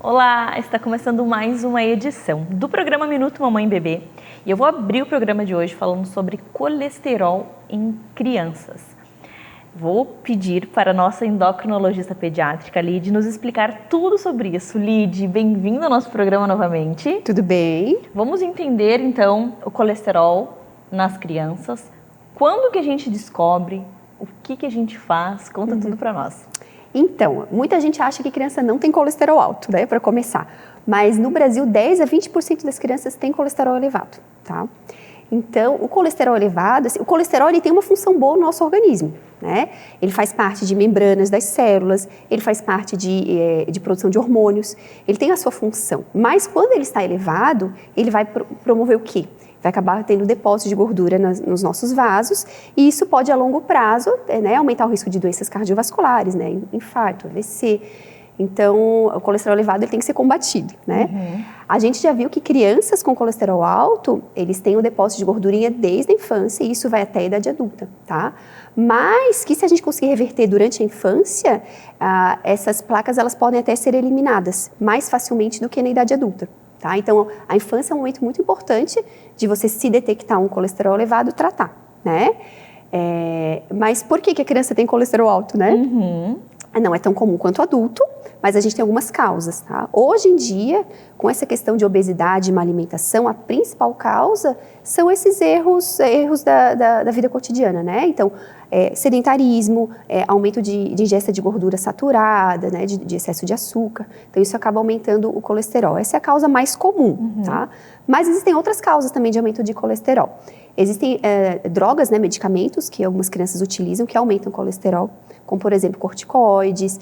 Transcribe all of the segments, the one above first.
Olá, está começando mais uma edição do programa Minuto Mamãe e Bebê e eu vou abrir o programa de hoje falando sobre colesterol em crianças. Vou pedir para a nossa endocrinologista pediátrica, Lid, nos explicar tudo sobre isso. Lid, bem-vinda ao nosso programa novamente. Tudo bem? Vamos entender então o colesterol nas crianças, quando que a gente descobre, o que a gente faz, conta tudo para nós. Então, muita gente acha que criança não tem colesterol alto, né, para começar. Mas no Brasil, 10 a 20% das crianças têm colesterol elevado, tá? Então, o colesterol elevado, o colesterol ele tem uma função boa no nosso organismo, né? Ele faz parte de membranas das células, ele faz parte de produção de hormônios, ele tem a sua função. Mas quando ele está elevado, ele vai promover o quê? Vai acabar tendo depósito de gordura nos nossos vasos e isso pode a longo prazo, né, aumentar o risco de doenças cardiovasculares, né, infarto, AVC. Então, o colesterol elevado ele tem que ser combatido, né? A gente já viu que crianças com colesterol alto, eles têm o depósito de gordurinha desde a infância e isso vai até a idade adulta, tá? Mas que se a gente conseguir reverter durante a infância, essas placas elas podem até ser eliminadas mais facilmente do que na idade adulta. Tá? Então, a infância é um momento muito importante de você se detectar um colesterol elevado e tratar, né? Mas por que a criança tem colesterol alto, né? Não é tão comum quanto adulto, mas a gente tem algumas causas, tá? Hoje em dia, com essa questão de obesidade e má alimentação, a principal causa são esses erros da vida cotidiana, né? Então, sedentarismo, aumento de ingesta de gordura saturada, né? De excesso de açúcar. Então, isso acaba aumentando o colesterol. Essa é a causa mais comum, tá? Mas existem outras causas também de aumento de colesterol. Existem drogas, né, medicamentos que algumas crianças utilizam que aumentam o colesterol, como, por exemplo, corticoides,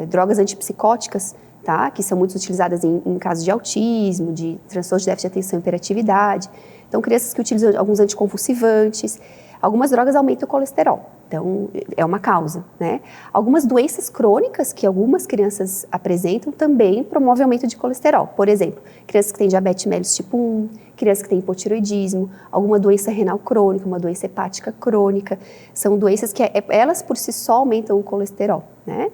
drogas antipsicóticas, tá? Que são muito utilizadas em casos de autismo, de transtorno de déficit de atenção e hiperatividade. Então, crianças que utilizam alguns anticonvulsivantes. Algumas drogas aumentam o colesterol, então é uma causa, né? Algumas doenças crônicas que algumas crianças apresentam também promovem aumento de colesterol. Por exemplo, crianças que têm diabetes mellitus tipo 1, crianças que têm hipotireoidismo, alguma doença renal crônica, uma doença hepática crônica, são doenças que elas por si só aumentam o colesterol, né?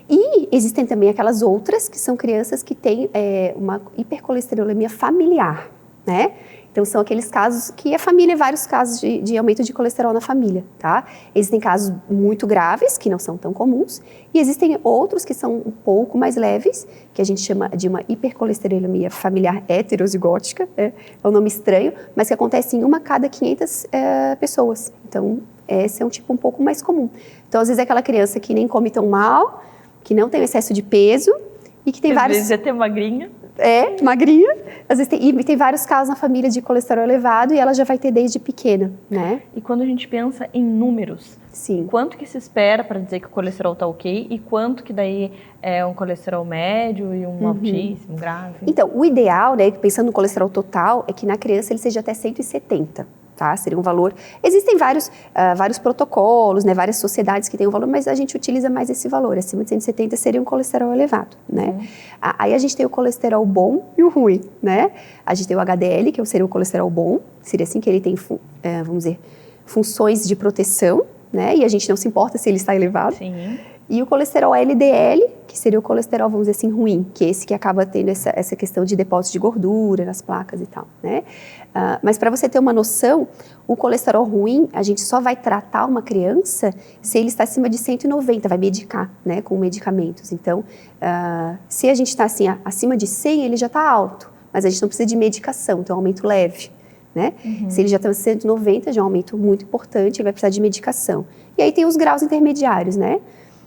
E existem também aquelas outras que são crianças que têm uma hipercolesterolemia familiar, né? Então, são aqueles casos que a família, vários casos de aumento de colesterol na família, tá? Existem casos muito graves, que não são tão comuns, e existem outros que são um pouco mais leves, que a gente chama de uma hipercolesterolemia familiar heterozigótica, é um nome estranho, mas que acontece em 1 a cada 500 pessoas. Então, esse é um tipo um pouco mais comum. Então, às vezes é aquela criança que nem come tão mal, que não tem excesso de peso, e que tem vários... Às vezes é até magrinha. Magrinha. Às vezes tem vários casos na família de colesterol elevado e ela já vai ter desde pequena, né? E quando a gente pensa em números, sim, quanto que se espera para dizer que o colesterol está ok e quanto que daí é um colesterol médio e um altíssimo, grave? Então, o ideal, né, pensando no colesterol total, é que na criança ele seja até 170. Tá? Seria um valor. Existem vários protocolos, né, várias sociedades que têm um valor, mas a gente utiliza mais esse valor. Acima de 170 seria um colesterol elevado, né? Aí a gente tem o colesterol bom e o ruim, né? A gente tem o HDL, que seria o colesterol bom, seria assim que ele tem, vamos dizer, funções de proteção, né? E a gente não se importa se ele está elevado. Sim. E o colesterol LDL, que seria o colesterol, vamos dizer assim, ruim, que é esse que acaba tendo essa questão de depósito de gordura nas placas e tal, né? Mas para você ter uma noção, o colesterol ruim, a gente só vai tratar uma criança se ele está acima de 190, vai medicar, né, com medicamentos. Então, se a gente está assim, acima de 100, ele já está alto, mas a gente não precisa de medicação, então é um aumento leve, né? Se ele já está 190, já é um aumento muito importante, ele vai precisar de medicação. E aí tem os graus intermediários, né?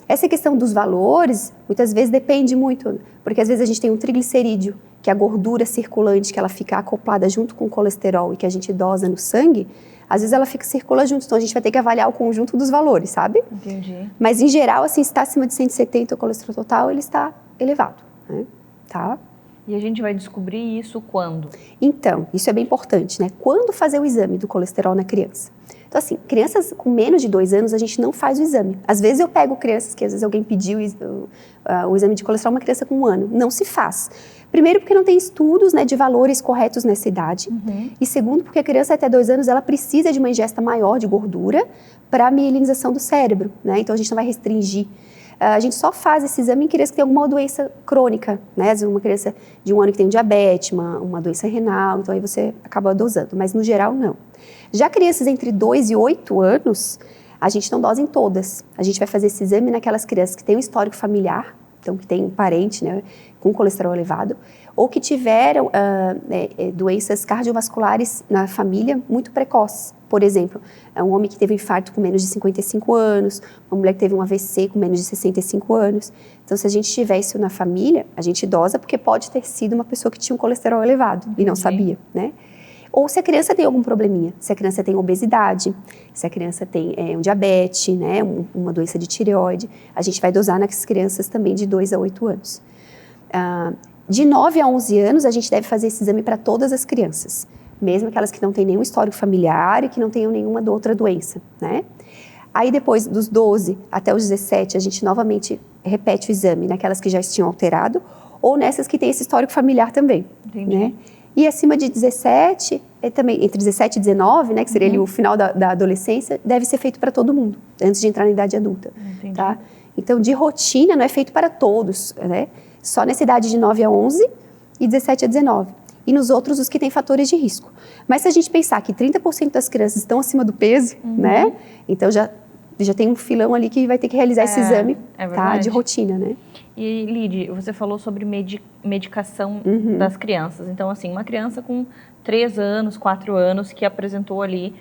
Essa questão dos valores, muitas vezes depende muito, porque às vezes a gente tem um triglicerídeo, que é a gordura circulante, que ela fica acoplada junto com o colesterol e que a gente dosa no sangue, às vezes ela circula junto, então a gente vai ter que avaliar o conjunto dos valores, sabe? Entendi. Mas em geral, assim, se está acima de 170 o colesterol total, ele está elevado, né? Tá? E a gente vai descobrir isso quando? Então, isso é bem importante, né? Quando fazer o exame do colesterol na criança? Então, assim, crianças com menos de 2 anos, a gente não faz o exame. Às vezes eu pego crianças que às vezes alguém pediu o exame de colesterol, uma criança com 1 ano. Não se faz. Primeiro, porque não tem estudos, né, de valores corretos nessa idade. E segundo, porque a criança até 2 anos, ela precisa de uma ingesta maior de gordura para a mielinização do cérebro, né? Então, a gente não vai restringir. A gente só faz esse exame em crianças que têm alguma doença crônica, né? Às vezes uma criança de 1 ano que tem um diabetes, uma doença renal, então aí você acaba dosando, mas no geral não. Já crianças entre 2 e 8 anos, a gente não dosa em todas. A gente vai fazer esse exame naquelas crianças que têm um histórico familiar, então que tem um parente, né, com colesterol elevado, ou que tiveram doenças cardiovasculares na família muito precoces. Por exemplo, um homem que teve um infarto com menos de 55 anos, uma mulher que teve um AVC com menos de 65 anos. Então, se a gente tiver isso na família, a gente dosa porque pode ter sido uma pessoa que tinha um colesterol elevado e não sabia, né? Ou se a criança tem algum probleminha, se a criança tem obesidade, se a criança tem um diabetes, né, uma doença de tireoide, a gente vai dosar nas crianças também de 2 a 8 anos. De 9 a 11 anos, a gente deve fazer esse exame para todas as crianças, mesmo aquelas que não têm nenhum histórico familiar e que não tenham nenhuma outra doença, né? Aí depois dos 12 até os 17, a gente novamente repete o exame naquelas que já tinham alterado ou nessas que têm esse histórico familiar também, né? E acima de 17, também entre 17 e 19, né, que seria ali o final da adolescência, deve ser feito para todo mundo, antes de entrar na idade adulta, tá? Então, de rotina, não é feito para todos, né? Só nessa idade de 9 a 11 e 17 a 19. E nos outros, os que têm fatores de risco. Mas se a gente pensar que 30% das crianças estão acima do peso, né? Então, já tem um filão ali que vai ter que realizar esse exame, tá? De rotina, né? E, Lide, você falou sobre medicação das crianças. Então, assim, uma criança com 3 anos, 4 anos, que apresentou ali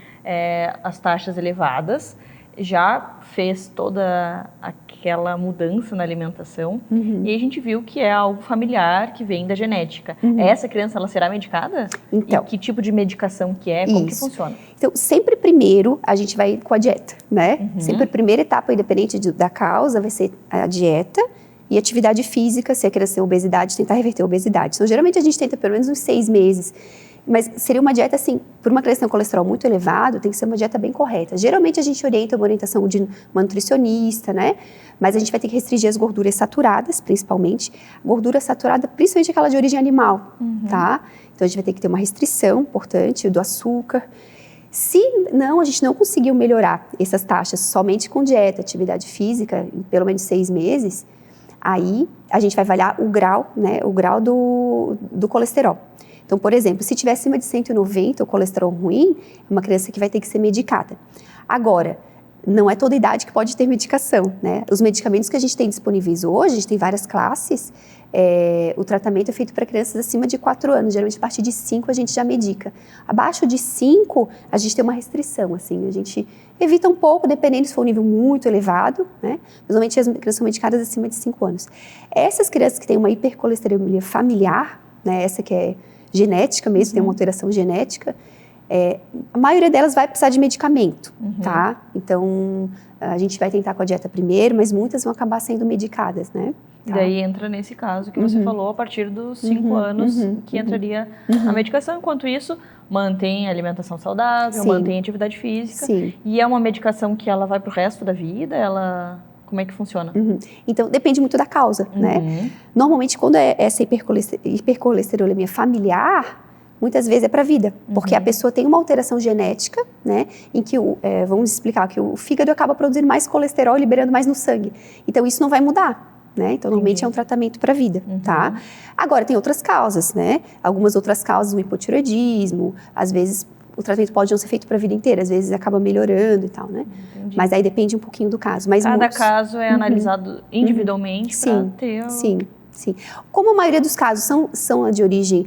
as taxas elevadas, já fez toda aquela mudança na alimentação, e a gente viu que é algo familiar, que vem da genética. Essa criança, ela será medicada? Então, e que tipo de medicação que é? Como que funciona? Então, sempre primeiro a gente vai com a dieta, né? Sempre a primeira etapa, independente da causa, vai ser a dieta e atividade física. Se a criança tem obesidade, tentar reverter a obesidade. Então, geralmente a gente tenta pelo menos uns 6 meses. Mas seria uma dieta, assim, por uma criança que tem um colesterol muito elevado, tem que ser uma dieta bem correta. Geralmente a gente orienta uma orientação de uma nutricionista, né? Mas a gente vai ter que restringir as gorduras saturadas, principalmente. Gordura saturada, principalmente aquela de origem animal, tá? Então a gente vai ter que ter uma restrição importante do açúcar. Se não, a gente não conseguiu melhorar essas taxas somente com dieta, atividade física, em pelo menos 6 meses, aí a gente vai avaliar o grau, né? O grau do colesterol. Então, por exemplo, se tiver acima de 190 o colesterol ruim, é uma criança que vai ter que ser medicada. Agora, não é toda idade que pode ter medicação, né? Os medicamentos que a gente tem disponíveis hoje, a gente tem várias classes, o tratamento é feito para crianças acima de 4 anos, geralmente a partir de 5 a gente já medica. Abaixo de 5, a gente tem uma restrição, assim, a gente evita um pouco, dependendo se for um nível muito elevado, né? Normalmente as crianças são medicadas acima de 5 anos. Essas crianças que têm uma hipercolesterolemia familiar, né, essa que é genética mesmo, tem uma alteração genética, a maioria delas vai precisar de medicamento, tá? Então, a gente vai tentar com a dieta primeiro, mas muitas vão acabar sendo medicadas, né? Tá. Daí entra nesse caso que você falou, a partir dos 5 anos que entraria a medicação. Enquanto isso, mantém a alimentação saudável, mantém a atividade física. Sim. E é uma medicação que ela vai pro resto da vida? Como é que funciona? Então, depende muito da causa, né? Normalmente, quando é essa hipercolesterolemia familiar, muitas vezes é para a vida, porque a pessoa tem uma alteração genética, né, em que, vamos explicar, que o fígado acaba produzindo mais colesterol e liberando mais no sangue. Então, isso não vai mudar, né? Então, normalmente é um tratamento para a vida, tá? Agora, tem outras causas, né? Algumas outras causas, o hipotireoidismo, às vezes o tratamento pode não ser feito para a vida inteira, às vezes acaba melhorando e tal, né? Entendi. Mas aí depende um pouquinho do caso. Mas cada caso é analisado individualmente para ter... Sim. Como a maioria dos casos são de origem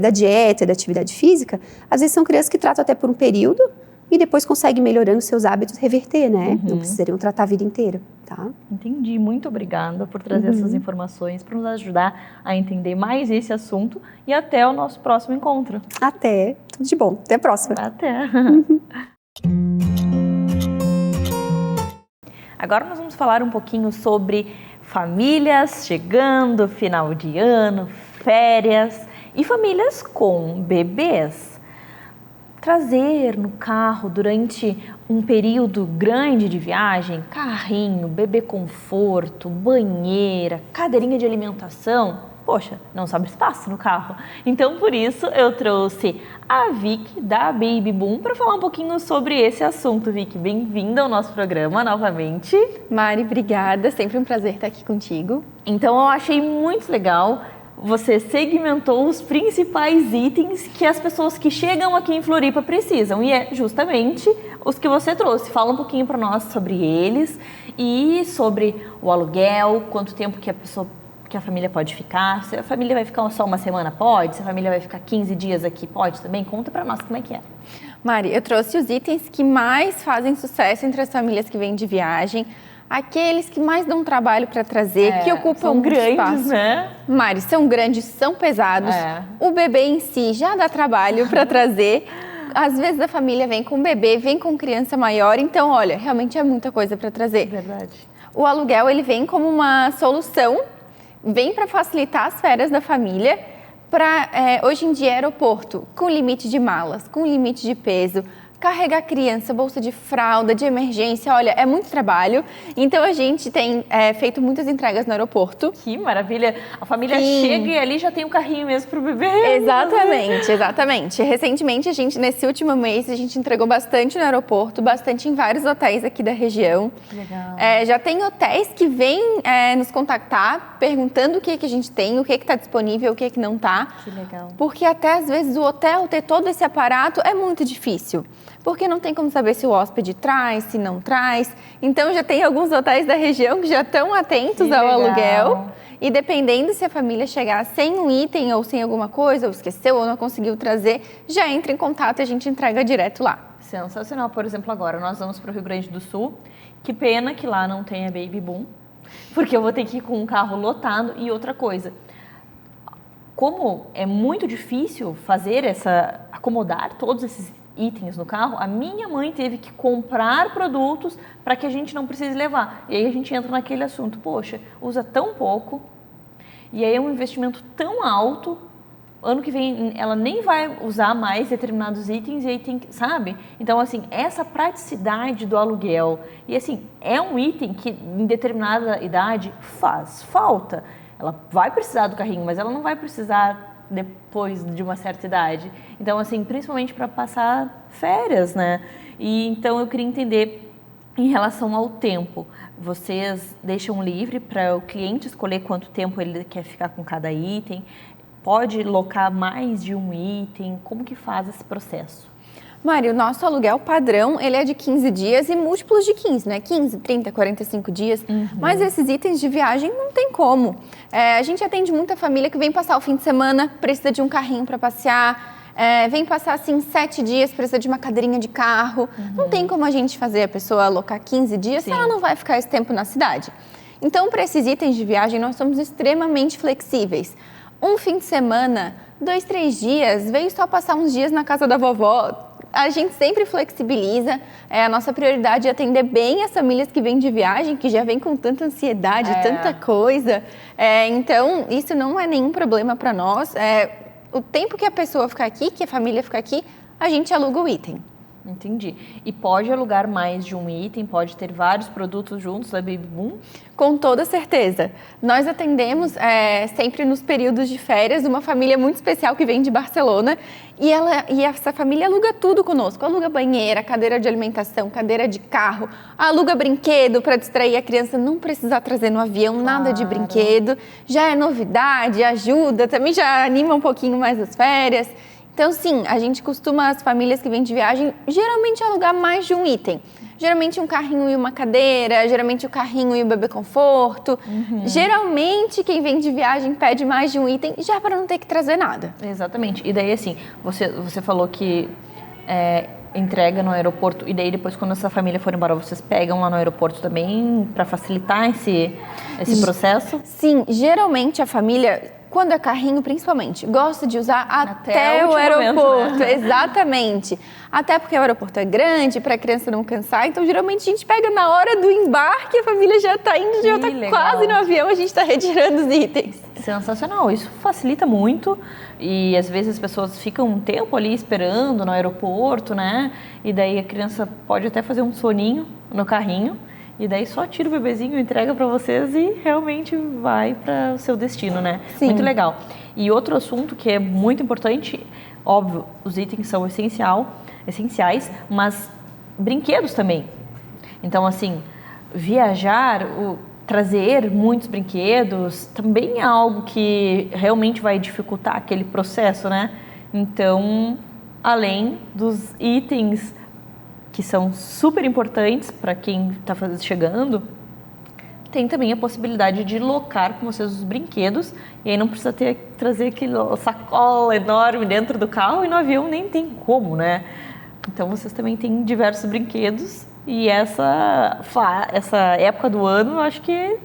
da dieta, da atividade física, às vezes são crianças que tratam até por um período e depois conseguem, melhorando seus hábitos, reverter, né? Não precisariam tratar a vida inteira, tá? Entendi. Muito obrigada por trazer essas informações, para nos ajudar a entender mais esse assunto e até o nosso próximo encontro. Até. Tudo de bom. Até a próxima. Até. Agora nós vamos falar um pouquinho sobre famílias chegando, final de ano, férias e famílias com bebês. Trazer no carro durante um período grande de viagem, carrinho, bebê conforto, banheira, cadeirinha de alimentação, poxa, não sobra espaço no carro. Então, por isso, eu trouxe a Vicky, da Baby Boom, para falar um pouquinho sobre esse assunto. Vicky, bem-vinda ao nosso programa novamente. Mari, obrigada. Sempre um prazer estar aqui contigo. Então, eu achei muito legal. Você segmentou os principais itens que as pessoas que chegam aqui em Floripa precisam. E é justamente os que você trouxe. Fala um pouquinho para nós sobre eles e sobre o aluguel, quanto tempo que a família pode ficar. Se a família vai ficar só uma semana, pode. Se a família vai ficar 15 dias aqui, pode também. Conta para nós como é que é. Mari, eu trouxe os itens que mais fazem sucesso entre as famílias que vêm de viagem. Aqueles que mais dão trabalho para trazer, que ocupam muito espaço. Né? Mari, são grandes, são pesados. O bebê em si já dá trabalho para trazer. Às vezes a família vem com bebê, vem com criança maior. Então, olha, realmente é muita coisa para trazer. Verdade. O aluguel, ele vem como uma solução, vem para facilitar as férias da família. Hoje em dia, aeroporto, com limite de malas, com limite de peso, carregar criança, bolsa de fralda, de emergência, olha, é muito trabalho. Então, a gente tem feito muitas entregas no aeroporto. Que maravilha! A família chega e ali já tem um carrinho mesmo para o bebê. Exatamente, exatamente. Recentemente, nesse último mês, a gente entregou bastante no aeroporto, bastante em vários hotéis aqui da região. Que legal. Já tem hotéis que vêm nos contactar, perguntando o que a gente tem, o que está disponível, o que não está. Que legal. Porque até, às vezes, o hotel ter todo esse aparato é muito difícil. Porque não tem como saber se o hóspede traz, se não traz. Então, já tem alguns hotéis da região que já estão atentos ao aluguel. E dependendo se a família chegar sem um item ou sem alguma coisa, ou esqueceu ou não conseguiu trazer, já entra em contato e a gente entrega direto lá. Sensacional. Por exemplo, agora nós vamos para o Rio Grande do Sul. Que pena que lá não tenha Baby Boom, porque eu vou ter que ir com um carro lotado. E outra coisa, como é muito difícil acomodar todos esses itens no carro, a minha mãe teve que comprar produtos para que a gente não precise levar. E aí a gente entra naquele assunto, poxa, usa tão pouco, e aí é um investimento tão alto, ano que vem ela nem vai usar mais determinados itens, e aí tem que, sabe? Então, assim, essa praticidade do aluguel, e assim, é um item que em determinada idade faz falta. Ela vai precisar do carrinho, mas ela não vai precisar depois de uma certa idade. Então, assim, principalmente para passar férias, né? E então eu queria entender em relação ao tempo. Vocês deixam livre para o cliente escolher quanto tempo ele quer ficar com cada item? Pode locar mais de um item? Como que faz esse processo? Mari, o nosso aluguel padrão, ele é de 15 dias e múltiplos de 15, né? 15, 30, 45 dias. Mas esses itens de viagem não tem como. A gente atende muita família que vem passar o fim de semana, precisa de um carrinho para passear. Vem passar, assim, 7 dias, precisa de uma cadeirinha de carro. Não tem como a gente fazer a pessoa alocar 15 dias se ela não vai ficar esse tempo na cidade. Então, para esses itens de viagem, nós somos extremamente flexíveis. Um fim de semana, 2, 3 dias, veio só passar uns dias na casa da vovó. A gente sempre flexibiliza, a nossa prioridade é atender bem as famílias que vêm de viagem, que já vêm com tanta ansiedade, tanta coisa. Então, isso não é nenhum problema para nós. O tempo que a pessoa ficar aqui, que a família ficar aqui, a gente aluga o item. Entendi. E pode alugar mais de um item, pode ter vários produtos juntos da Baby Boom? Com toda certeza. Nós atendemos sempre nos períodos de férias uma família muito especial que vem de Barcelona e essa família aluga tudo conosco. Aluga banheira, cadeira de alimentação, cadeira de carro, aluga brinquedo para distrair a criança, não precisar trazer no avião nada de brinquedo. Já é novidade, ajuda, também já anima um pouquinho mais as férias. Então, sim, a gente costuma, as famílias que vêm de viagem, geralmente alugar mais de um item. Geralmente um carrinho e uma cadeira, geralmente o carrinho e o bebê conforto. Geralmente, quem vem de viagem pede mais de um item, já para não ter que trazer nada. Exatamente. E daí, assim, você falou que entrega no aeroporto, e daí depois, quando essa família for embora, vocês pegam lá no aeroporto também para facilitar esse processo? Sim, geralmente a família, quando é carrinho principalmente, gosta de usar até o aeroporto. Momento, né? Exatamente. Até porque o aeroporto é grande, para a criança não cansar. Então, geralmente, a gente pega na hora do embarque, a família já está indo, já está quase no avião, a gente está retirando os itens. Sensacional. Isso facilita muito. E, às vezes, as pessoas ficam um tempo ali esperando no aeroporto, né? E daí a criança pode até fazer um soninho no carrinho. e daí só tira o bebezinho, entrega para vocês e realmente vai para o seu destino, né? Sim. Muito legal. E outro assunto que é muito importante, óbvio, os itens são essenciais, mas brinquedos também. Então, assim, viajar, trazer muitos brinquedos também é algo que realmente vai dificultar aquele processo, né? Então, além dos itens que são super importantes para quem está chegando, tem também a possibilidade de locar com vocês os brinquedos, e aí não precisa trazer aquela sacola enorme dentro do carro, e no avião nem tem como, né? Então vocês também têm diversos brinquedos, e essa época do ano eu acho que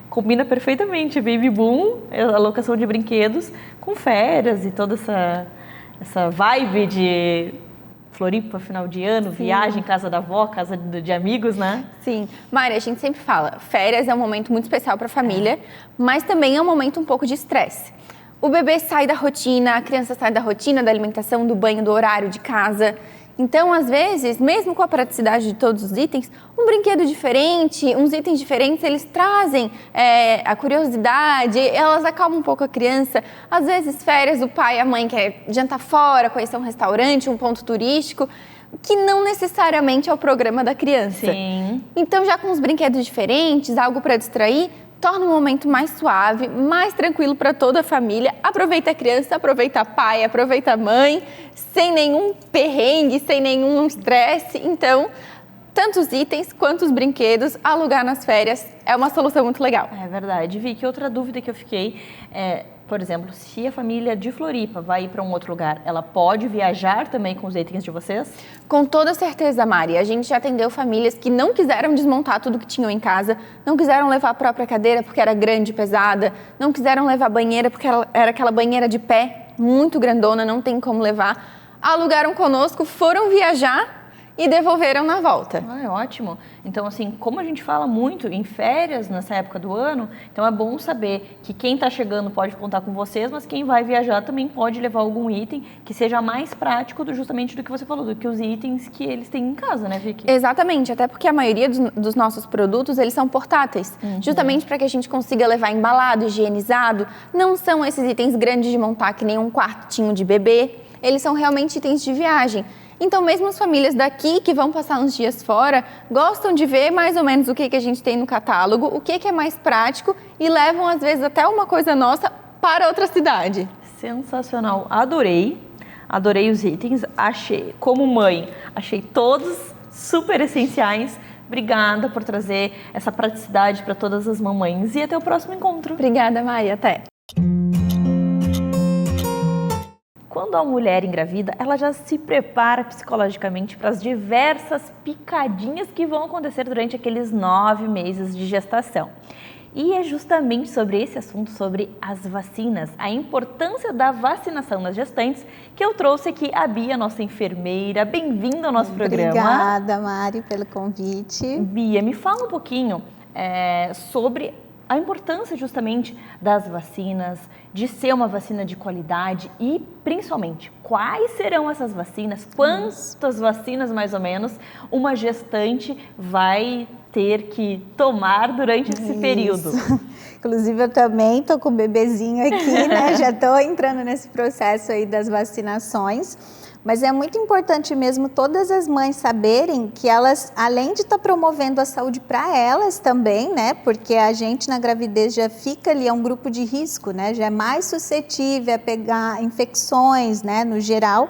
combina perfeitamente Baby Boom, a locação de brinquedos, com férias e toda essa vibe de Floripa, final de ano, Sim. viagem, casa da avó, casa de amigos, né? Sim. Mari, a gente sempre fala, férias é um momento muito especial para a família, mas também é um momento um pouco de estresse. O bebê sai da rotina, a criança sai da rotina, da alimentação, do banho, do horário de casa. Então, às vezes, mesmo com a praticidade de todos os itens, um brinquedo diferente, uns itens diferentes, eles trazem a curiosidade, elas acalmam um pouco a criança. Às vezes, férias, o pai e a mãe querem jantar fora, conhecer um restaurante, um ponto turístico, que não necessariamente é o programa da criança. Sim. Então, já com os brinquedos diferentes, algo para distrair, torna um momento mais suave, mais tranquilo para toda a família. Aproveita a criança, aproveita a pai, aproveita a mãe, sem nenhum perrengue, sem nenhum estresse. Então, tanto os itens quanto os brinquedos, alugar nas férias é uma solução muito legal. É verdade. Vicky, outra dúvida que eu fiquei é, por exemplo, se a família de Floripa vai ir para um outro lugar, ela pode viajar também com os itens de vocês? Com toda certeza, Mari. A gente já atendeu famílias que não quiseram desmontar tudo que tinham em casa, não quiseram levar a própria cadeira porque era grande e pesada, não quiseram levar a banheira porque era aquela banheira de pé, muito grandona, não tem como levar. Alugaram conosco, foram viajar e devolveram na volta. Ah, é ótimo. Então, assim, como a gente fala muito em férias nessa época do ano, então é bom saber que quem está chegando pode contar com vocês, mas quem vai viajar também pode levar algum item que seja mais prático justamente do que você falou, do que os itens que eles têm em casa, né, Vicky? Exatamente, até porque a maioria dos nossos produtos, eles são portáteis, justamente para que a gente consiga levar embalado, higienizado. Não são esses itens grandes de montar que nem um quartinho de bebê, eles são realmente itens de viagem. Então, mesmo as famílias daqui que vão passar uns dias fora, gostam de ver mais ou menos o que a gente tem no catálogo, o que é mais prático e levam, às vezes, até uma coisa nossa para outra cidade. Sensacional, adorei os itens, como mãe, achei todos super essenciais. Obrigada por trazer essa praticidade para todas as mamães e até o próximo encontro. Obrigada, Maria, até. Quando a mulher engravida, ela já se prepara psicologicamente para as diversas picadinhas que vão acontecer durante aqueles 9 meses de gestação. E é justamente sobre esse assunto, sobre as vacinas, a importância da vacinação nas gestantes, que eu trouxe aqui a Bia, nossa enfermeira. Bem-vinda ao nosso programa. Obrigada, Mari, pelo convite. Bia, me fala um pouquinho sobre a importância justamente das vacinas, de ser uma vacina de qualidade e, principalmente, quais serão essas vacinas, quantas vacinas, mais ou menos, uma gestante vai ter que tomar durante esse período. Inclusive, eu também estou com o bebezinho aqui, né? Já estou entrando nesse processo aí das vacinações. Mas é muito importante mesmo todas as mães saberem que elas, além de estar promovendo a saúde para elas também, né? Porque a gente na gravidez já fica ali, é um grupo de risco, né? Já é mais suscetível a pegar infecções, né? No geral.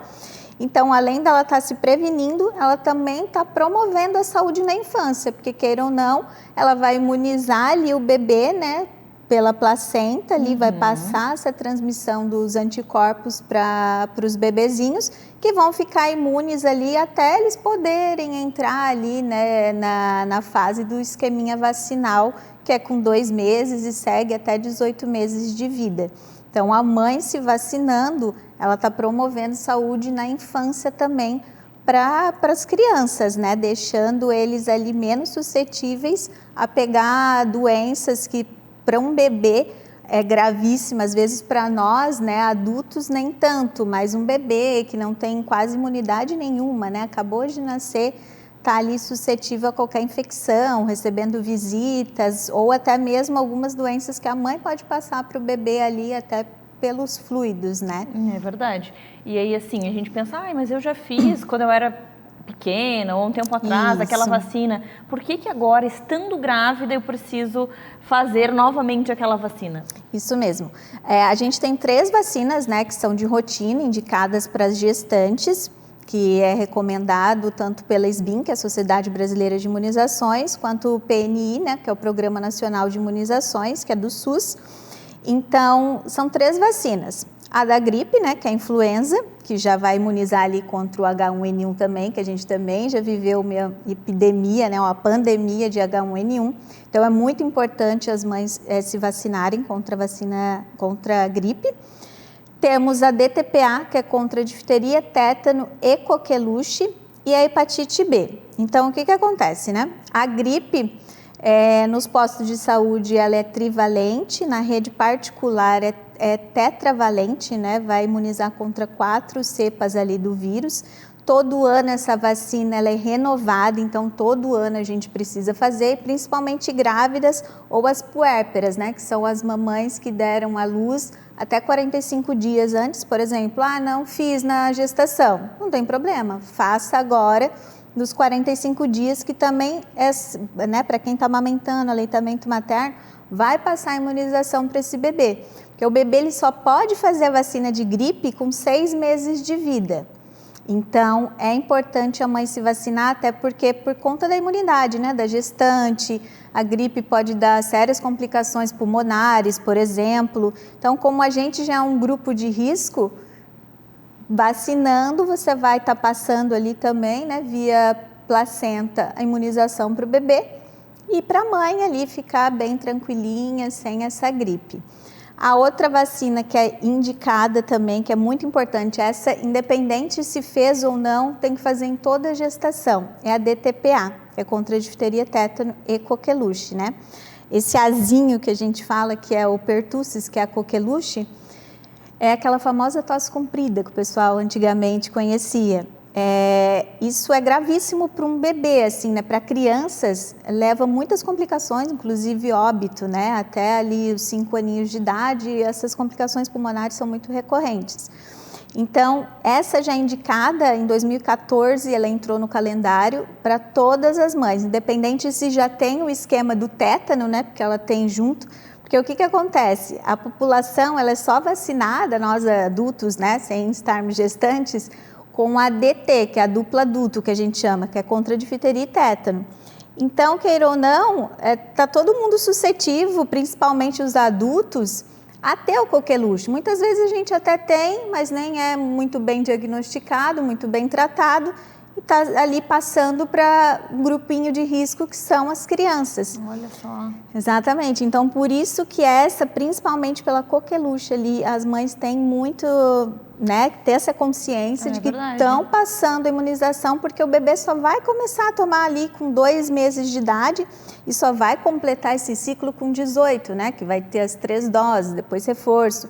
Então, além dela estar se prevenindo, ela também está promovendo a saúde na infância, porque queira ou não, ela vai imunizar ali o bebê, né? Pela placenta ali, vai passar essa transmissão dos anticorpos para os bebezinhos, que vão ficar imunes ali até eles poderem entrar ali, né, na fase do esqueminha vacinal, que é com 2 meses e segue até 18 meses de vida. Então, a mãe se vacinando, ela está promovendo saúde na infância também para as crianças, né, deixando eles ali menos suscetíveis a pegar doenças que para um bebê é gravíssima, às vezes para nós, né, adultos nem tanto, mas um bebê que não tem quase imunidade nenhuma, né, acabou de nascer, está ali suscetível a qualquer infecção, recebendo visitas ou até mesmo algumas doenças que a mãe pode passar para o bebê ali até pelos fluidos, né? É verdade. E aí, assim, a gente pensa, mas eu já fiz quando eu era pequena ou um tempo atrás, aquela vacina. Por que agora, estando grávida, eu preciso fazer novamente aquela vacina? Isso mesmo. A gente tem 3 vacinas, né, que são de rotina, indicadas para as gestantes, que é recomendado tanto pela SBIM, que é a Sociedade Brasileira de Imunizações, quanto o PNI, né, que é o Programa Nacional de Imunizações, que é do SUS. Então, são 3 vacinas. A da gripe, né, que é a influenza, que já vai imunizar ali contra o H1N1 também, que a gente também já viveu uma epidemia, né, uma pandemia de H1N1. Então, é muito importante as mães se vacinarem contra a gripe. Temos a DTPA, que é contra a difteria, tétano e coqueluche, e a hepatite B. Então, o que acontece, né? A gripe, nos postos de saúde, ela é trivalente, na rede particular é tetravalente, né? Vai imunizar contra 4 cepas ali do vírus. Todo ano essa vacina ela é renovada, então todo ano a gente precisa fazer, principalmente grávidas ou as puérperas, né? Que são as mamães que deram à luz até 45 dias antes, por exemplo. Não fiz na gestação. Não tem problema, faça agora nos 45 dias, que também é, né, para quem está amamentando, aleitamento materno, vai passar a imunização para esse bebê. Porque o bebê ele só pode fazer a vacina de gripe com 6 meses de vida. Então, é importante a mãe se vacinar, até porque por conta da imunidade, né, da gestante, a gripe pode dar sérias complicações pulmonares, por exemplo. Então, como a gente já é um grupo de risco, vacinando, você vai estar passando ali também, né, via placenta, a imunização para o bebê e para a mãe ali ficar bem tranquilinha, sem essa gripe. A outra vacina que é indicada também, que é muito importante, essa independente se fez ou não, tem que fazer em toda a gestação, é a DTPA, que é contra a difteria, tétano e coqueluche, né? Esse azinho que a gente fala, que é o pertussis, que é a coqueluche, é aquela famosa tosse comprida que o pessoal antigamente conhecia. Isso é gravíssimo para um bebê, assim, né? Para crianças, leva muitas complicações, inclusive óbito, né? Até ali os 5 aninhos de idade, essas complicações pulmonares são muito recorrentes. Então, essa já é indicada em 2014, ela entrou no calendário para todas as mães, independente se já tem o esquema do tétano, né? Porque ela tem junto. Porque o que acontece? A população ela é só vacinada, nós adultos, né? Sem estarmos gestantes, com a DT, que é a dupla adulto, que a gente chama, que é contra a difteria e tétano. Então, queira ou não, está todo mundo suscetível, principalmente os adultos, a ter o coqueluche. Muitas vezes a gente até tem, mas nem é muito bem diagnosticado, muito bem tratado, e está ali passando para um grupinho de risco que são as crianças. Olha só. Exatamente. Então, por isso que essa, principalmente pela coqueluche ali, as mães têm muito, né, ter essa consciência de que estão passando a imunização, porque o bebê só vai começar a tomar ali com 2 meses de idade e só vai completar esse ciclo com 18, né, que vai ter as 3 doses, depois reforço.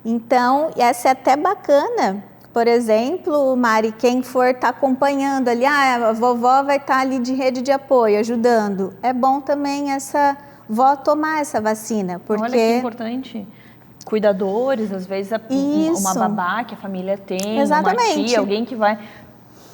Então, essa é até bacana. Por exemplo, Mari, quem for estar acompanhando ali, a vovó vai estar ali de rede de apoio, ajudando. É bom também essa vó tomar essa vacina, porque... Olha que importante. Cuidadores, às vezes uma babá que a família tem, exatamente, uma tia, alguém que vai...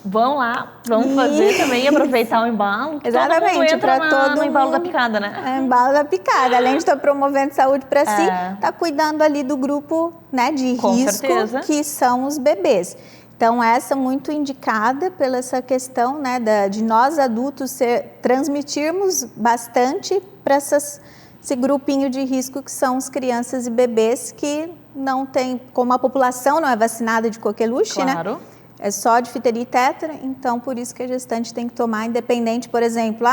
Vão lá, vamos fazer também, aproveitar o embalo. Exatamente, para todo no embalo da picada, né? É, embalo da picada. Além de estar promovendo saúde para si, está cuidando ali do grupo, né, de com risco, certeza, que são os bebês. Então, essa muito indicada pela essa questão, né, de nós adultos transmitirmos bastante para esse grupinho de risco que são as crianças e bebês que não tem, como a população não é vacinada de coqueluche, claro, né? É só difteria e tétano, então por isso que a gestante tem que tomar, independente, por exemplo,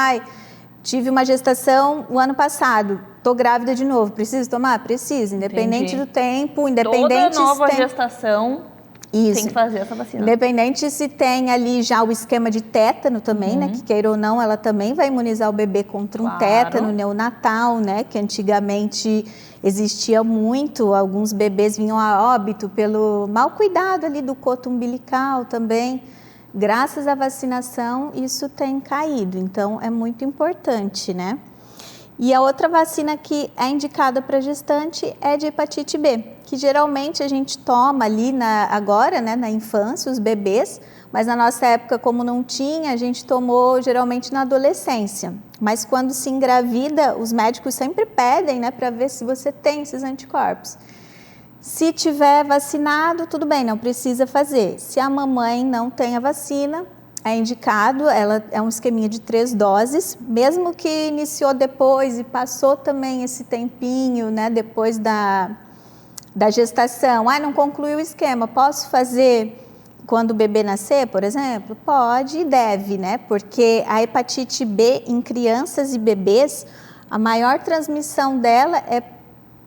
tive uma gestação o ano passado, estou grávida de novo, preciso tomar? Preciso, independente do tempo, independente... Toda nova gestação tem que fazer essa vacina. Independente se tem ali já o esquema de tétano também, né, que queira ou não, ela também vai imunizar o bebê contra um tétano neonatal, né, que antigamente existia muito, alguns bebês vinham a óbito pelo mau cuidado ali do coto umbilical também. graças à vacinação, isso tem caído. Então, é muito importante, né? E a outra vacina que é indicada para gestante é de hepatite B, que geralmente a gente toma ali agora, né, na infância, os bebês, mas na nossa época, como não tinha, a gente tomou geralmente na adolescência. Mas quando se engravida, os médicos sempre pedem, né, para ver se você tem esses anticorpos. Se tiver vacinado, tudo bem, não precisa fazer. Se a mamãe não tem a vacina, é indicado, ela é um esqueminha de 3 doses, mesmo que iniciou depois e passou também esse tempinho, né, depois da gestação. Não concluiu o esquema, posso fazer quando o bebê nascer, por exemplo? Pode e deve, né, porque a hepatite B em crianças e bebês, a maior transmissão dela é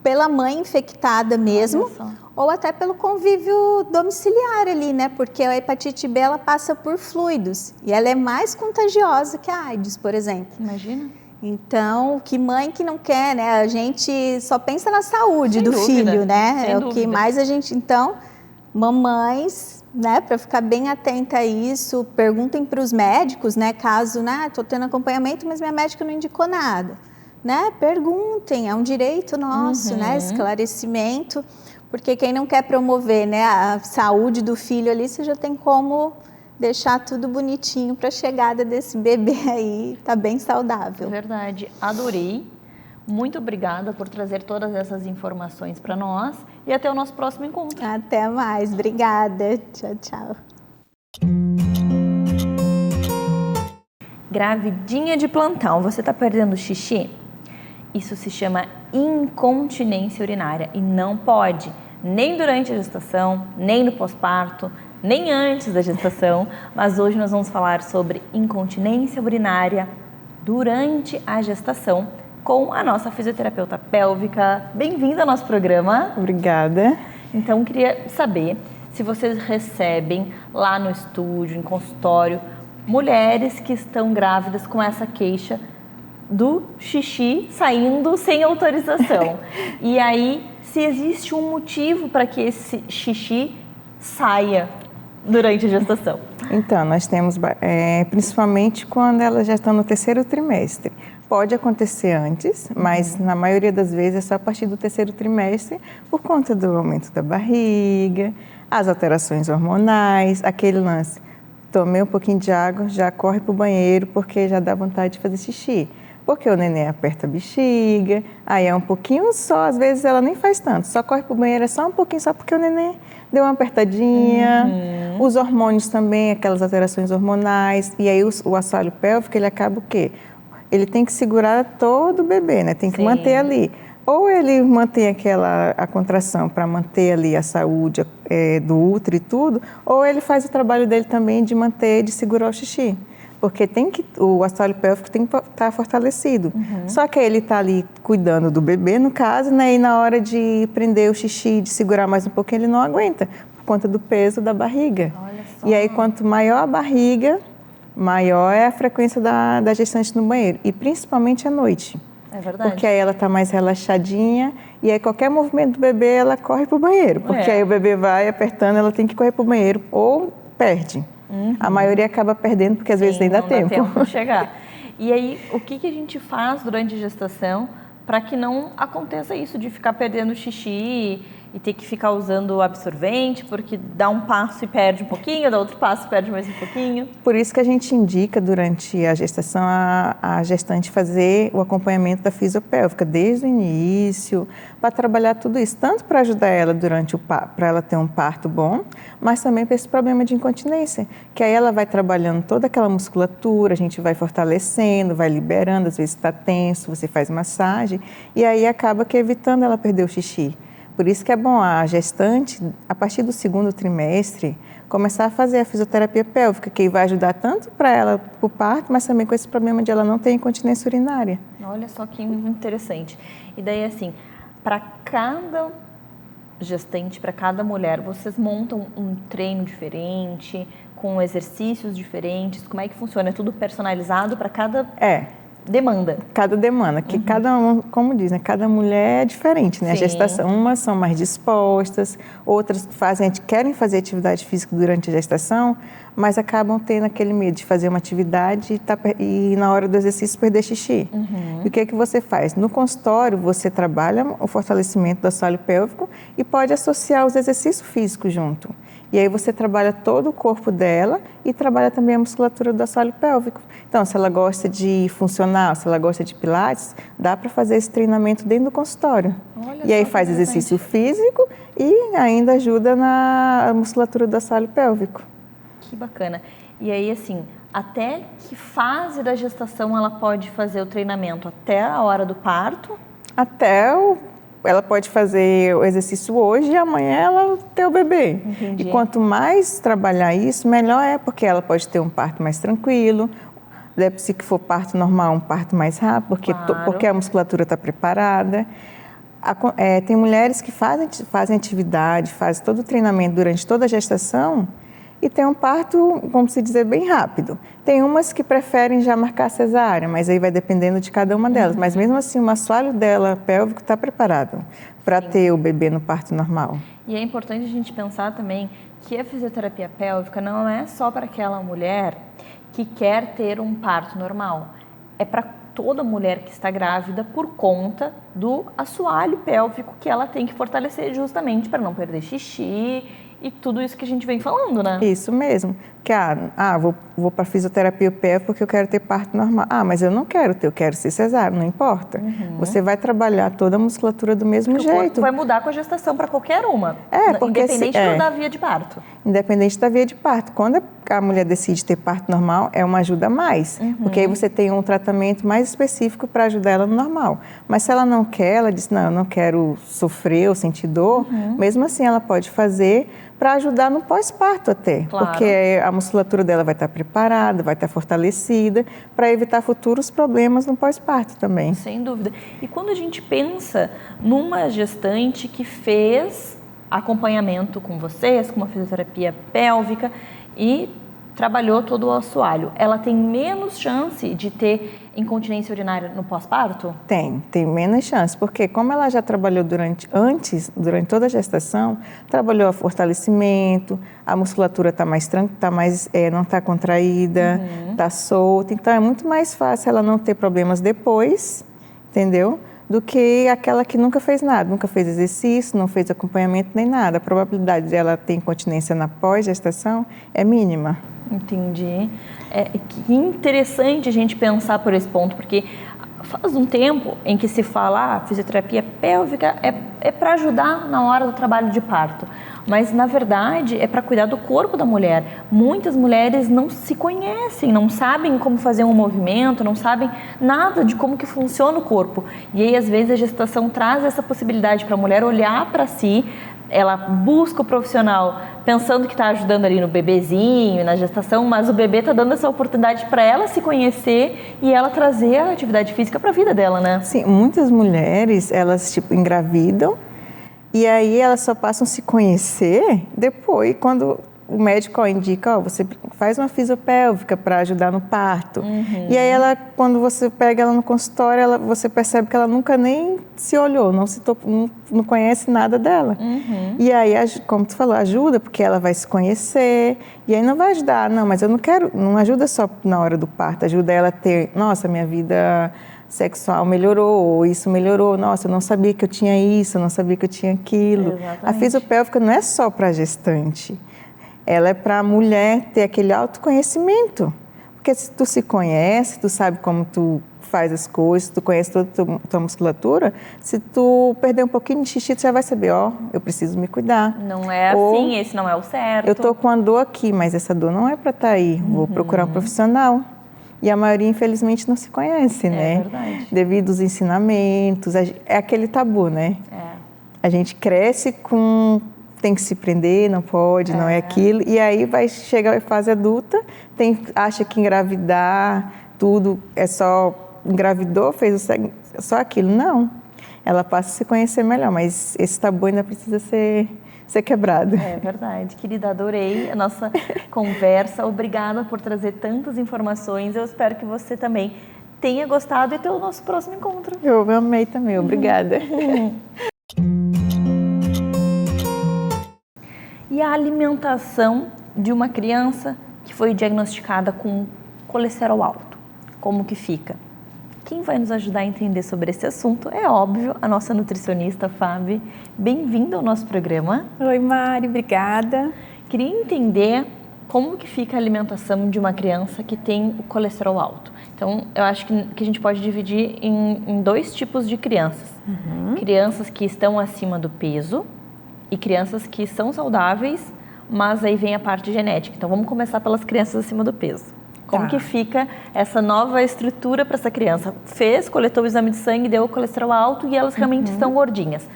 pela mãe infectada mesmo, ou até pelo convívio domiciliar ali, né? Porque a hepatite B, ela passa por fluidos e ela é mais contagiosa que a AIDS, por exemplo. Imagina. Então, que mãe que não quer, né? A gente só pensa na saúde Sem do dúvida, filho, né? sem É o dúvida. que mais a gente... Então, mamães, né? Para ficar bem atenta a isso, perguntem para os médicos, né? Caso, né? Estou tendo acompanhamento, mas minha médica não indicou nada. Né? Perguntem, é um direito nosso, né? Esclarecimento, porque quem não quer promover, né, a saúde do filho ali, você já tem como deixar tudo bonitinho para a chegada desse bebê aí, tá bem saudável. Verdade, adorei. Muito obrigada por trazer todas essas informações para nós e até o nosso próximo encontro. Até mais, obrigada. Tchau, tchau. Gravidinha de plantão, você está perdendo xixi? Isso se chama incontinência urinária e não pode, nem durante a gestação, nem no pós-parto, nem antes da gestação, mas hoje nós vamos falar sobre incontinência urinária durante a gestação com a nossa fisioterapeuta pélvica. Bem-vinda ao nosso programa. Obrigada. Então, queria saber se vocês recebem lá no estúdio, em consultório, mulheres que estão grávidas com essa queixa do xixi saindo sem autorização. E aí, se existe um motivo para que esse xixi saia durante a gestação? Então, nós temos, principalmente quando elas já estão no 3º trimestre. Pode acontecer antes, mas na maioria das vezes é só a partir do 3º trimestre, por conta do aumento da barriga, as alterações hormonais, aquele lance. Tomei um pouquinho de água, já corre para o banheiro porque já dá vontade de fazer xixi. Porque o neném aperta a bexiga, aí é um pouquinho só, às vezes ela nem faz tanto, só corre para o banheiro, é só um pouquinho, só porque o neném deu uma apertadinha. Os hormônios também, aquelas alterações hormonais, e aí o assoalho pélvico, ele acaba o quê? Ele tem que segurar todo o bebê, né? Tem que manter ali. Ou ele mantém a contração para manter ali a saúde do útero e tudo, ou ele faz o trabalho dele também de manter, de segurar o xixi. Porque o assoalho pélvico tem que estar fortalecido. Só que ele está ali cuidando do bebê, no caso, né? E na hora de prender o xixi, de segurar mais um pouquinho, ele não aguenta, por conta do peso da barriga. Olha só. E aí, quanto maior a barriga, maior é a frequência da gestante no banheiro. E principalmente à noite. É verdade. Porque aí ela está mais relaxadinha e aí qualquer movimento do bebê, ela corre para o banheiro. Porque aí o bebê vai apertando, ela tem que correr para o banheiro ou perde. A maioria acaba perdendo porque às vezes nem dá tempo. Não dá tempo de chegar. E aí, o que a gente faz durante a gestação para que não aconteça isso de ficar perdendo xixi e ter que ficar usando absorvente, porque dá um passo e perde um pouquinho, dá outro passo e perde mais um pouquinho? Por isso que a gente indica durante a gestação a gestante fazer o acompanhamento da fisiopélvica desde o início, para trabalhar tudo isso, tanto para ajudar ela durante para ela ter um parto bom, mas também para esse problema de incontinência, que aí ela vai trabalhando toda aquela musculatura, a gente vai fortalecendo, vai liberando, às vezes está tenso, você faz massagem, e aí acaba que evitando ela perder o xixi. Por isso que é bom a gestante, a partir do 2º trimestre, começar a fazer a fisioterapia pélvica, que vai ajudar tanto para ela, para o parto, mas também com esse problema de ela não ter incontinência urinária. Olha só que interessante. E daí, assim, para cada gestante, para cada mulher, vocês montam um treino diferente, com exercícios diferentes? Como é que funciona? É tudo personalizado para cada... demanda. Cada demanda, que cada um, como diz, né, cada mulher é diferente, né? A Sim. gestação, umas são mais dispostas, outras querem fazer atividade física durante a gestação, mas acabam tendo aquele medo de fazer uma atividade e na hora do exercício perder xixi. E o que é que você faz? No consultório, você trabalha o fortalecimento do assoalho pélvico e pode associar os exercícios físicos junto. E aí você trabalha todo o corpo dela e trabalha também a musculatura do assoalho pélvico. Então, se ela gosta de funcional, se ela gosta de pilates, dá para fazer esse treinamento dentro do consultório. E aí faz exercício físico e ainda ajuda na musculatura do assoalho pélvico. Que bacana. E aí, assim, até que fase da gestação ela pode fazer o treinamento? Até a hora do parto? Ela pode fazer o exercício hoje e amanhã ela ter o bebê. Entendi. E quanto mais trabalhar isso, melhor é, porque ela pode ter um parto mais tranquilo. Se for parto normal, um parto mais rápido, porque a musculatura está preparada. Tem mulheres que fazem atividade, fazem todo o treinamento durante toda a gestação e tem um parto, vamos dizer, bem rápido. Tem umas que preferem já marcar cesárea, mas aí vai dependendo de cada uma delas. Mas mesmo assim, o assoalho dela pélvico está preparado para ter o bebê no parto normal. E é importante a gente pensar também que a fisioterapia pélvica não é só para aquela mulher que quer ter um parto normal. É para toda mulher que está grávida por conta do assoalho pélvico que ela tem que fortalecer justamente para não perder xixi e tudo isso que a gente vem falando, né? Isso mesmo. Que, vou para fisioterapia pélvica porque eu quero ter parto normal. Mas eu não quero ter, eu quero ser cesárea, não importa. Você vai trabalhar toda a musculatura do mesmo jeito. O corpo vai mudar com a gestação para qualquer uma, independente da via de parto. Independente da via de parto. Quando a mulher decide ter parto normal, é uma ajuda a mais, porque aí você tem um tratamento mais específico para ajudar ela no normal. Mas se ela não quer, ela diz, não, eu não quero sofrer ou sentir dor, mesmo assim ela pode fazer para ajudar no pós-parto até, claro. Porque a musculatura dela vai estar preparada, vai estar fortalecida para evitar futuros problemas no pós-parto também. Sem dúvida. E quando a gente pensa numa gestante que fez acompanhamento com vocês, com uma fisioterapia pélvica e trabalhou todo o assoalho, ela tem menos chance de ter incontinência urinária no pós-parto? Tem menos chance, porque como ela já trabalhou durante toda a gestação, trabalhou o fortalecimento, a musculatura não está contraída, está solta, então é muito mais fácil ela não ter problemas depois, entendeu? Do que aquela que nunca fez nada, nunca fez exercício, não fez acompanhamento nem nada. A probabilidade dela ter incontinência na pós-gestação é mínima. Entendi. Que interessante a gente pensar por esse ponto, porque faz um tempo em que se fala fisioterapia pélvica é para ajudar na hora do trabalho de parto, mas na verdade é para cuidar do corpo da mulher. Muitas mulheres não se conhecem, não sabem como fazer um movimento, não sabem nada de como que funciona o corpo. E aí às vezes a gestação traz essa possibilidade para a mulher olhar para si. Ela busca o profissional pensando que está ajudando ali no bebezinho, na gestação, mas o bebê está dando essa oportunidade para ela se conhecer e ela trazer a atividade física para a vida dela, né? Sim, muitas mulheres, elas engravidam e aí elas só passam a se conhecer depois, quando o médico indica, você faz uma fisiopélvica para ajudar no parto. E aí quando você pega ela no consultório, você percebe que ela nunca nem se olhou, não conhece nada dela. E aí, como tu falou, ajuda porque ela vai se conhecer e aí não vai ajudar, mas eu não ajuda só na hora do parto, ajuda ela a ter, nossa, minha vida sexual melhorou, ou isso melhorou, nossa, eu não sabia que eu tinha isso, eu não sabia que eu tinha aquilo. Exatamente. A fisiopélvica não é só para gestante. Ela é para a mulher ter aquele autoconhecimento. Porque se tu se conhece, tu sabe como tu faz as coisas, tu conhece toda a tua musculatura, se tu perder um pouquinho de xixi, tu já vai saber, eu preciso me cuidar. Não é assim, esse não é o certo. Eu tô com a dor aqui, mas essa dor não é para estar aí, vou procurar um profissional. E a maioria, infelizmente, não se conhece, né? É verdade. Devido aos ensinamentos, é aquele tabu, né? A gente cresce com... tem que se prender, não pode, não é aquilo. E aí vai chegar a fase adulta, acha que engravidar, tudo é só engravidou, fez só aquilo. Não, ela passa a se conhecer melhor, mas esse tabu ainda precisa ser quebrado. É verdade. Querida, adorei a nossa conversa. Obrigada por trazer tantas informações. Eu espero que você também tenha gostado e até o nosso próximo encontro. Eu amei também, obrigada. E a alimentação de uma criança que foi diagnosticada com colesterol alto, como que fica? Quem vai nos ajudar a entender sobre esse assunto é óbvio, a nossa nutricionista Fábio. Bem-vinda ao nosso programa. Oi, Mari, obrigada. Queria entender como que fica a alimentação de uma criança que tem o colesterol alto. Então, eu acho que a gente pode dividir em dois tipos de crianças. Crianças que estão acima do peso e crianças que são saudáveis, mas aí vem a parte genética. Então, vamos começar pelas crianças acima do peso. Como que fica essa nova estrutura para essa criança? Coletou o exame de sangue, deu o colesterol alto e elas realmente estão gordinhas.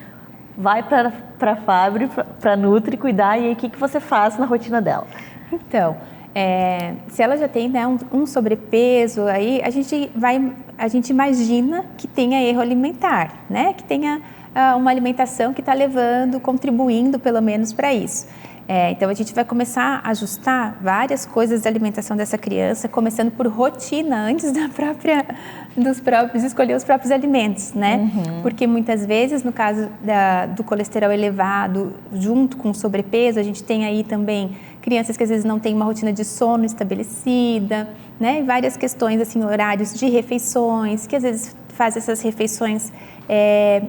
Vai para a Fábio, para a Nutri, cuidar, e aí o que você faz na rotina dela? Então, se ela já tem, né, um sobrepeso, aí a gente imagina que tenha erro alimentar, né? Que tenha uma alimentação que está contribuindo pelo menos para isso. Então, a gente vai começar a ajustar várias coisas da alimentação dessa criança, começando por rotina, antes de escolher os próprios alimentos, né? Porque muitas vezes, no caso do colesterol elevado, junto com o sobrepeso, a gente tem aí também crianças que às vezes não têm uma rotina de sono estabelecida, né? E várias questões, assim, horários de refeições, que às vezes faz essas refeições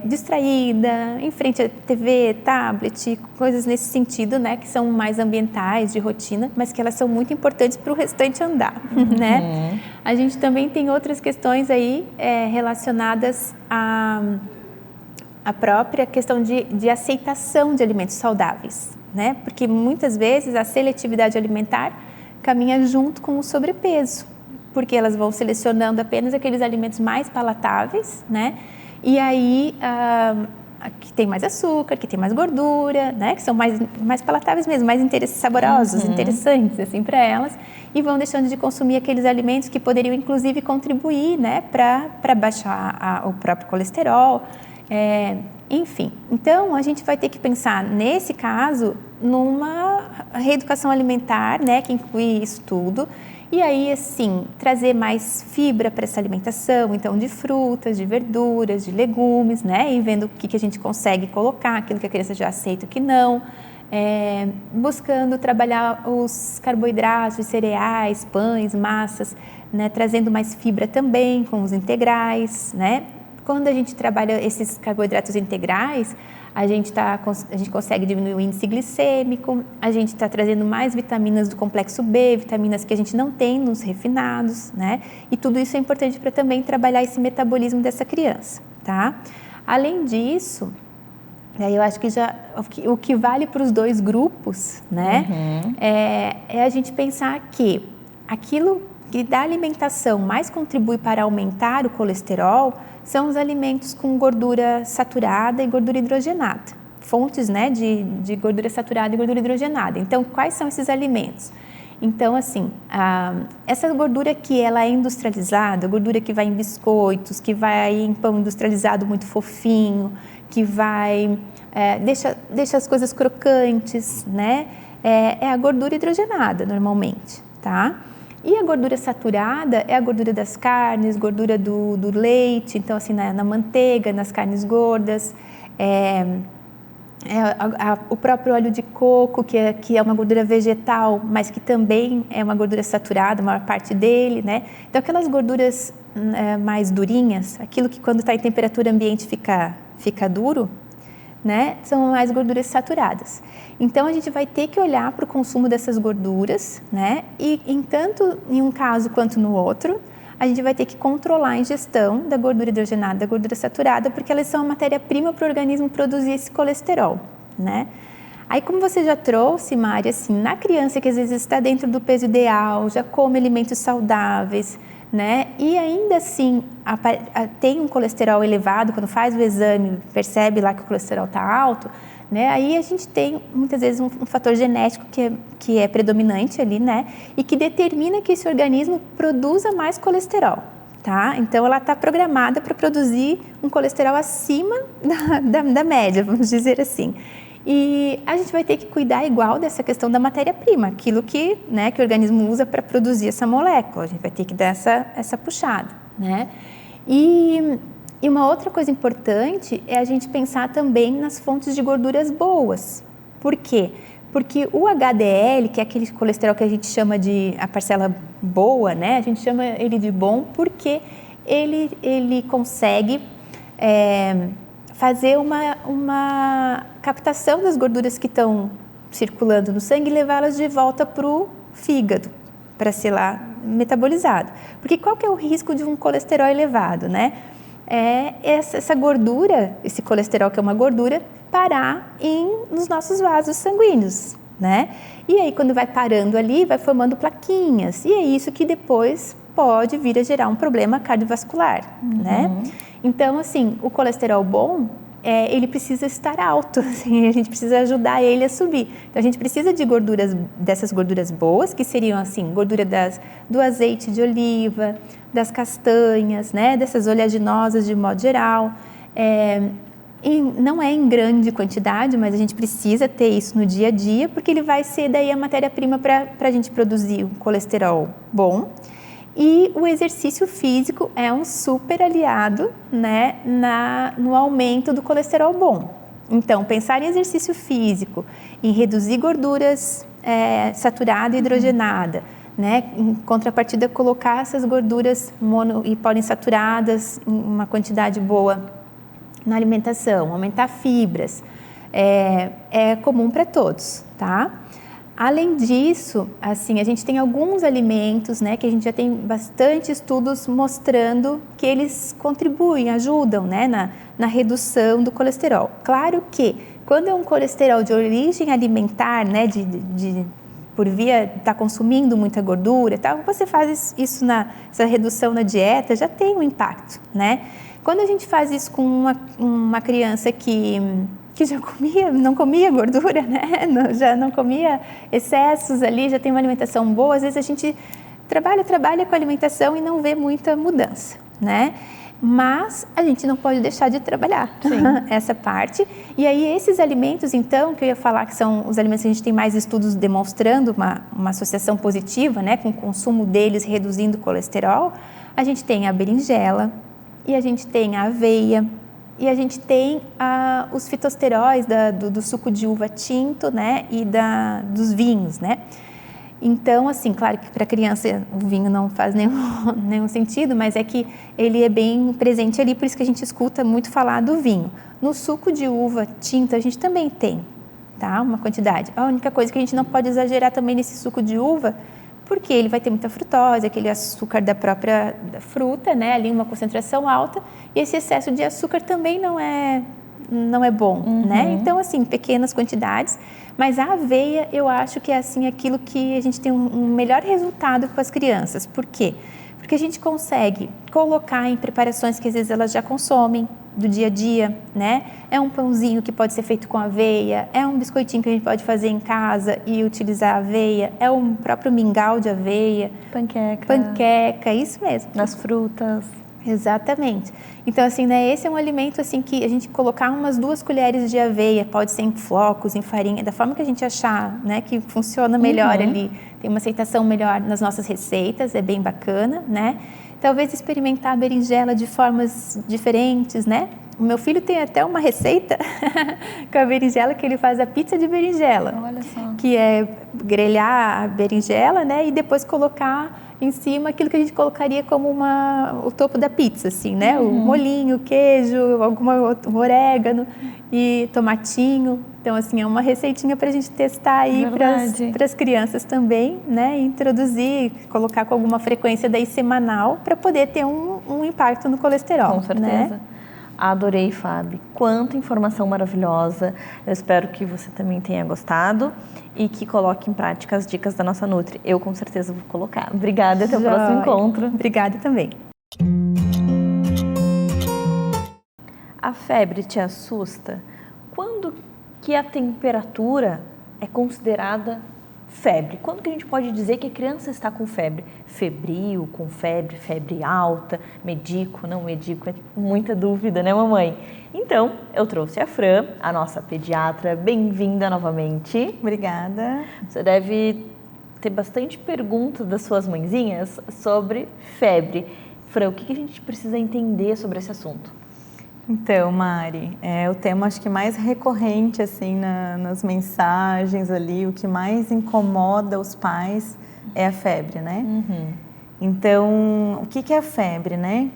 distraída, em frente à TV, tablet, coisas nesse sentido, né, que são mais ambientais, de rotina, mas que elas são muito importantes para o restante andar, né? A gente também tem outras questões aí relacionadas à própria questão de aceitação de alimentos saudáveis, né? Porque muitas vezes a seletividade alimentar caminha junto com o sobrepeso, porque elas vão selecionando apenas aqueles alimentos mais palatáveis, né? E aí, que tem mais açúcar, que tem mais gordura, né? Que são mais palatáveis mesmo, mais saborosos, interessantes, assim, para elas. E vão deixando de consumir aqueles alimentos que poderiam, inclusive, contribuir, né? Para baixar o próprio colesterol. Enfim, então, a gente vai ter que pensar, nesse caso, numa reeducação alimentar, né? Que inclui isso tudo. E aí, assim, trazer mais fibra para essa alimentação, então de frutas, de verduras, de legumes, né? E vendo o que a gente consegue colocar, aquilo que a criança já aceita e o que não. Buscando trabalhar os carboidratos, cereais, pães, massas, né? Trazendo mais fibra também com os integrais, né? Quando a gente trabalha esses carboidratos integrais, a gente consegue diminuir o índice glicêmico, a gente está trazendo mais vitaminas do complexo B, vitaminas que a gente não tem nos refinados, né? E tudo isso é importante para também trabalhar esse metabolismo dessa criança, tá? Além disso, eu acho que o que vale para os dois grupos, né? É a gente pensar que aquilo que da alimentação mais contribui para aumentar o colesterol são os alimentos com gordura saturada e gordura hidrogenada, fontes, né, de gordura saturada e gordura hidrogenada. Então, quais são esses alimentos? Então, assim, essa gordura que ela é industrializada, a gordura que vai em biscoitos, que vai em pão industrializado muito fofinho, que vai deixa as coisas crocantes, né? É a gordura hidrogenada, normalmente, tá? E a gordura saturada é a gordura das carnes, gordura do leite, então assim, na manteiga, nas carnes gordas, o próprio óleo de coco, que é uma gordura vegetal, mas que também é uma gordura saturada, a maior parte dele, né? Então aquelas gorduras mais durinhas, aquilo que quando está em temperatura ambiente fica duro, né? São mais gorduras saturadas. Então, a gente vai ter que olhar para o consumo dessas gorduras, né? E tanto em um caso quanto no outro, a gente vai ter que controlar a ingestão da gordura hidrogenada, da gordura saturada, porque elas são a matéria-prima para o organismo produzir esse colesterol, né? Aí, como você já trouxe, Mari, assim, na criança que às vezes está dentro do peso ideal, já come alimentos saudáveis, né? E ainda assim tem um colesterol elevado, quando faz o exame, percebe lá que o colesterol está alto, né? Aí a gente tem muitas vezes um fator genético que é predominante ali, né? E que determina que esse organismo produza mais colesterol, tá? Então ela está programada para produzir um colesterol acima da média, vamos dizer assim. E a gente vai ter que cuidar igual dessa questão da matéria-prima, aquilo que o organismo usa para produzir essa molécula. A gente vai ter que dar essa puxada, né? E uma outra coisa importante é a gente pensar também nas fontes de gorduras boas. Por quê? Porque o HDL, que é aquele colesterol que a gente chama de a parcela boa, né? A gente chama ele de bom porque ele consegue fazer uma captação das gorduras que estão circulando no sangue e levá-las de volta para o fígado, para ser lá metabolizado. Porque qual que é o risco de um colesterol elevado, né? É essa gordura, esse colesterol que é uma gordura, parar nos nossos vasos sanguíneos, né? E aí quando vai parando ali, vai formando plaquinhas, e é isso que depois pode vir a gerar um problema cardiovascular, né? Então, assim, o colesterol bom, ele precisa estar alto, assim, a gente precisa ajudar ele a subir. Então, a gente precisa de dessas gorduras boas, que seriam, assim, gordura do azeite de oliva, das castanhas, né, dessas oleaginosas de modo geral. Não é em grande quantidade, mas a gente precisa ter isso no dia a dia, porque ele vai ser daí a matéria-prima para a gente produzir um colesterol bom. E o exercício físico é um super aliado, né, no aumento do colesterol bom. Então, pensar em exercício físico, em reduzir gorduras saturada e hidrogenada, né, em contrapartida, colocar essas gorduras mono e poliinsaturadas em uma quantidade boa na alimentação, aumentar fibras, é comum para todos, tá? Além disso, assim, a gente tem alguns alimentos, né, que a gente já tem bastante estudos mostrando que eles contribuem, ajudam, né, na redução do colesterol. Claro que quando é um colesterol de origem alimentar, né, por via estar consumindo muita gordura, tal, você faz isso essa redução na dieta, já tem um impacto, né? Quando a gente faz isso com uma criança que já não comia gordura, né? Já não comia excessos ali, já tem uma alimentação boa, às vezes a gente trabalha com a alimentação e não vê muita mudança, né? Mas a gente não pode deixar de trabalhar essa parte. E aí esses alimentos, então, que eu ia falar que são os alimentos que a gente tem mais estudos demonstrando uma associação positiva, né, com o consumo deles reduzindo o colesterol, a gente tem a berinjela, e a gente tem a aveia, e a gente tem os fitosteróis do suco de uva tinto, né, e dos vinhos, né. Então, assim, claro que para criança o vinho não faz nenhum sentido, mas é que ele é bem presente ali, por isso que a gente escuta muito falar do vinho. No suco de uva tinto a gente também tem, tá, uma quantidade. A única coisa que a gente não pode exagerar também nesse suco de uva, porque ele vai ter muita frutose, aquele açúcar da própria fruta, né, ali uma concentração alta, e esse excesso de açúcar também não é bom, né? Então, assim, pequenas quantidades, mas a aveia, eu acho que é, assim, aquilo que a gente tem um melhor resultado com as crianças. Por quê? Porque a gente consegue colocar em preparações que às vezes elas já consomem do dia a dia, né? É um pãozinho que pode ser feito com aveia, é um biscoitinho que a gente pode fazer em casa e utilizar aveia, é um próprio mingau de aveia. Panqueca, isso mesmo. Nas frutas. Exatamente. Então, assim, né, esse é um alimento, assim, que a gente colocar umas 2 colheres de aveia, pode ser em flocos, em farinha, da forma que a gente achar, né, que funciona melhor ali, tem uma aceitação melhor nas nossas receitas, é bem bacana, né? Talvez experimentar a berinjela de formas diferentes, né? O meu filho tem até uma receita com a berinjela, que ele faz a pizza de berinjela. Olha só. Que é grelhar a berinjela, né, e depois colocar em cima aquilo que a gente colocaria como o topo da pizza, assim, né? O molinho, o queijo, um orégano e tomatinho. Então, assim, é uma receitinha para a gente testar aí para as crianças também, né? Introduzir, colocar com alguma frequência daí semanal para poder ter um impacto no colesterol. Com certeza. Né? Adorei, Fábio. Quanta informação maravilhosa. Eu espero que você também tenha gostado e que coloque em prática as dicas da nossa Nutri. Eu, com certeza, vou colocar. Obrigada, até o próximo encontro. Obrigada também. A febre te assusta? Quando que a temperatura é considerada febre? Quando que a gente pode dizer que a criança está com febre? Febril, com febre, febre alta, medico, não medico? É muita dúvida, né, mamãe? Então, eu trouxe a Fran, a nossa pediatra. Bem-vinda novamente. Obrigada. Você deve ter bastante perguntas das suas mãezinhas sobre febre. Fran, o que a gente precisa entender sobre esse assunto? Então, Mari, o tema acho que mais recorrente assim nas mensagens ali, o que mais incomoda os pais é a febre, né? Então, o que é a febre, né?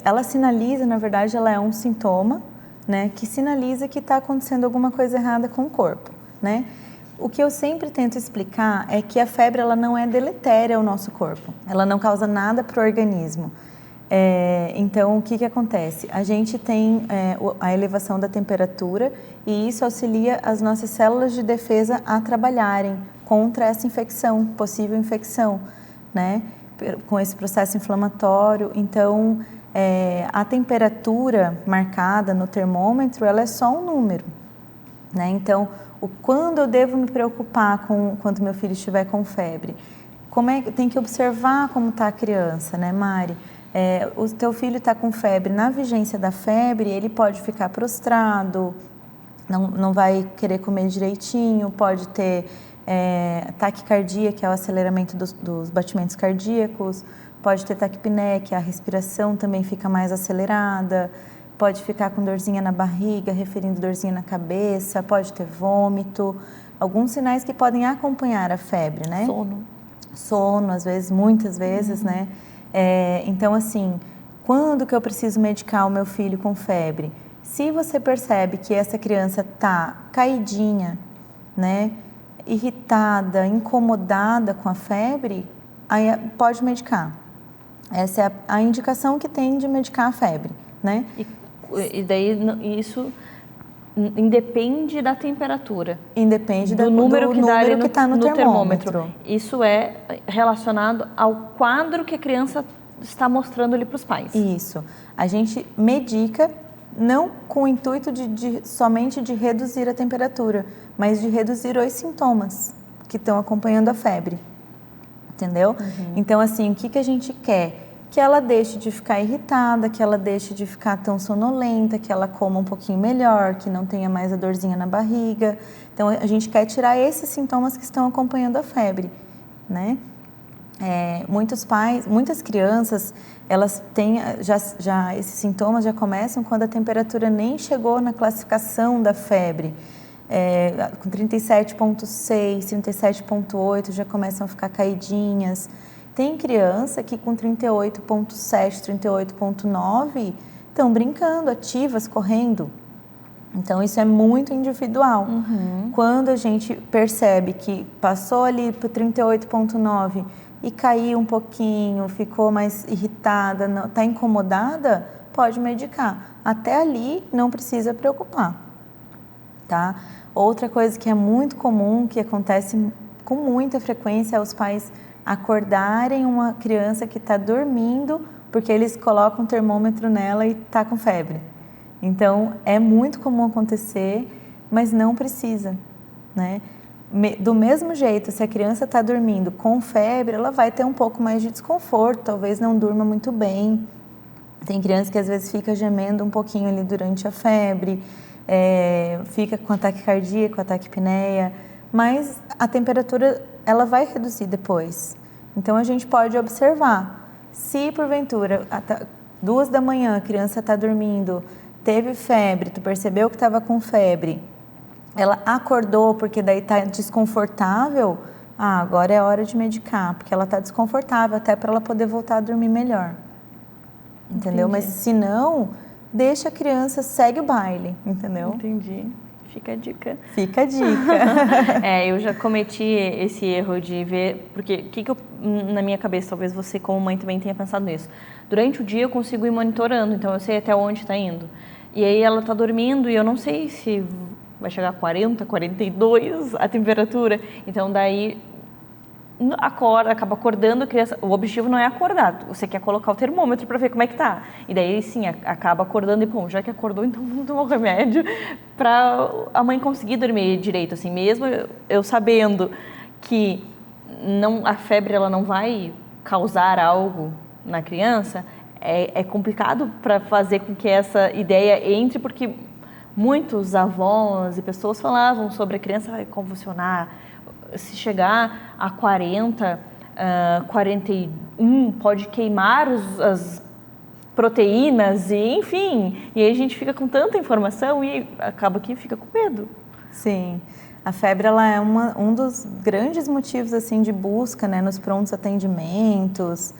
Ela sinaliza, na verdade, ela é um sintoma, né, que sinaliza que está acontecendo alguma coisa errada com o corpo, né? O que eu sempre tento explicar é que a febre ela não é deletéria ao nosso corpo, ela não causa nada para o organismo. Então, o que acontece? A gente tem a elevação da temperatura e isso auxilia as nossas células de defesa a trabalharem contra essa infecção, possível infecção, né? Com esse processo inflamatório. Então, a temperatura marcada no termômetro, ela é só um número, né? Então, quando eu devo me preocupar quando meu filho estiver com febre? Tem que observar como está a criança, né, Mari? O teu filho está com febre, na vigência da febre, ele pode ficar prostrado, não vai querer comer direitinho, pode ter taquicardia, que é o aceleramento dos batimentos cardíacos, pode ter taquipneia, que a respiração também fica mais acelerada, pode ficar com dorzinha na barriga, referindo dorzinha na cabeça, pode ter vômito, alguns sinais que podem acompanhar a febre, né? Sono, às vezes, muitas vezes, né? Então, assim, quando que eu preciso medicar o meu filho com febre? Se você percebe que essa criança está caidinha, né, irritada, incomodada com a febre, aí pode medicar. Essa é a indicação que tem de medicar a febre, né? E daí isso independe da temperatura. Independe do número que está no termômetro. Isso é relacionado ao quadro que a criança está mostrando ali para os pais. Isso. A gente medica não com o intuito somente de reduzir a temperatura, mas de reduzir os sintomas que estão acompanhando a febre. Entendeu? Então, assim, o que a gente quer? Que ela deixe de ficar irritada, que ela deixe de ficar tão sonolenta, que ela coma um pouquinho melhor, que não tenha mais a dorzinha na barriga. Então, a gente quer tirar esses sintomas que estão acompanhando a febre, né? Muitas crianças, elas têm já esses sintomas já começam quando a temperatura nem chegou na classificação da febre. Com 37,6, 37,8 já começam a ficar caidinhas. Tem criança que com 38,7, 38,9 estão brincando, ativas, correndo. Então, isso é muito individual. Quando a gente percebe que passou ali para 38,9 e caiu um pouquinho, ficou mais irritada, está incomodada, pode medicar. Até ali não precisa preocupar, tá? Outra coisa que é muito comum, que acontece com muita frequência, é os pais acordarem uma criança que está dormindo porque eles colocam um termômetro nela e está com febre. Então, é muito comum acontecer, mas não precisa, né? Do mesmo jeito, se a criança está dormindo com febre, ela vai ter um pouco mais de desconforto, talvez não durma muito bem. Tem criança que às vezes fica gemendo um pouquinho ali durante a febre, fica com ataque cardíaco, ataque taquipneia, mas a temperatura ela vai reduzir depois. Então, a gente pode observar. Se, porventura, 2 da manhã a criança está dormindo, teve febre, tu percebeu que estava com febre, ela acordou porque daí está desconfortável, agora é hora de medicar, porque ela está desconfortável, até para ela poder voltar a dormir melhor. Entendeu? Entendi. Mas se não, deixa a criança, segue o baile, entendeu? Entendi. Fica a dica. Fica a dica. Eu já cometi esse erro de ver, porque na minha cabeça, talvez você como mãe também tenha pensado nisso. Durante o dia eu consigo ir monitorando, então eu sei até onde está indo. E aí ela está dormindo e eu não sei se vai chegar a 40, 42 a temperatura. Então daí acaba acordando a criança. O objetivo não é acordar, você quer colocar o termômetro para ver como é que tá. E daí sim, acaba acordando e bom, já que acordou, então vamos tomar um remédio para a mãe conseguir dormir direito, assim, mesmo eu sabendo que a febre ela não vai causar algo na criança, é complicado para fazer com que essa ideia entre, porque muitos avós e pessoas falavam sobre a criança vai convulsionar. Se chegar a 40, pode queimar as proteínas e enfim, e aí a gente fica com tanta informação e acaba que fica com medo. Sim, a febre ela é um dos grandes motivos assim de busca, né, nos prontos atendimentos.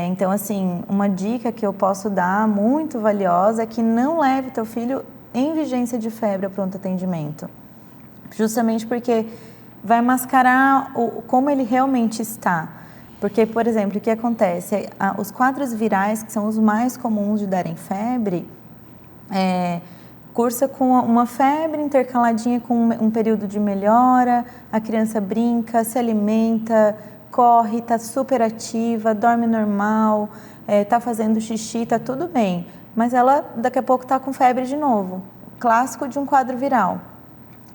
Então, assim, uma dica que eu posso dar muito valiosa é que não leve teu filho em vigência de febre ao pronto atendimento, justamente porque vai mascarar como ele realmente está. Porque, por exemplo, o que acontece? Os quadros virais, que são os mais comuns de darem febre, cursa com uma febre intercaladinha com um período de melhora, a criança brinca, se alimenta, corre, está super ativa, dorme normal, está fazendo xixi, está tudo bem. Mas ela daqui a pouco está com febre de novo, clássico de um quadro viral.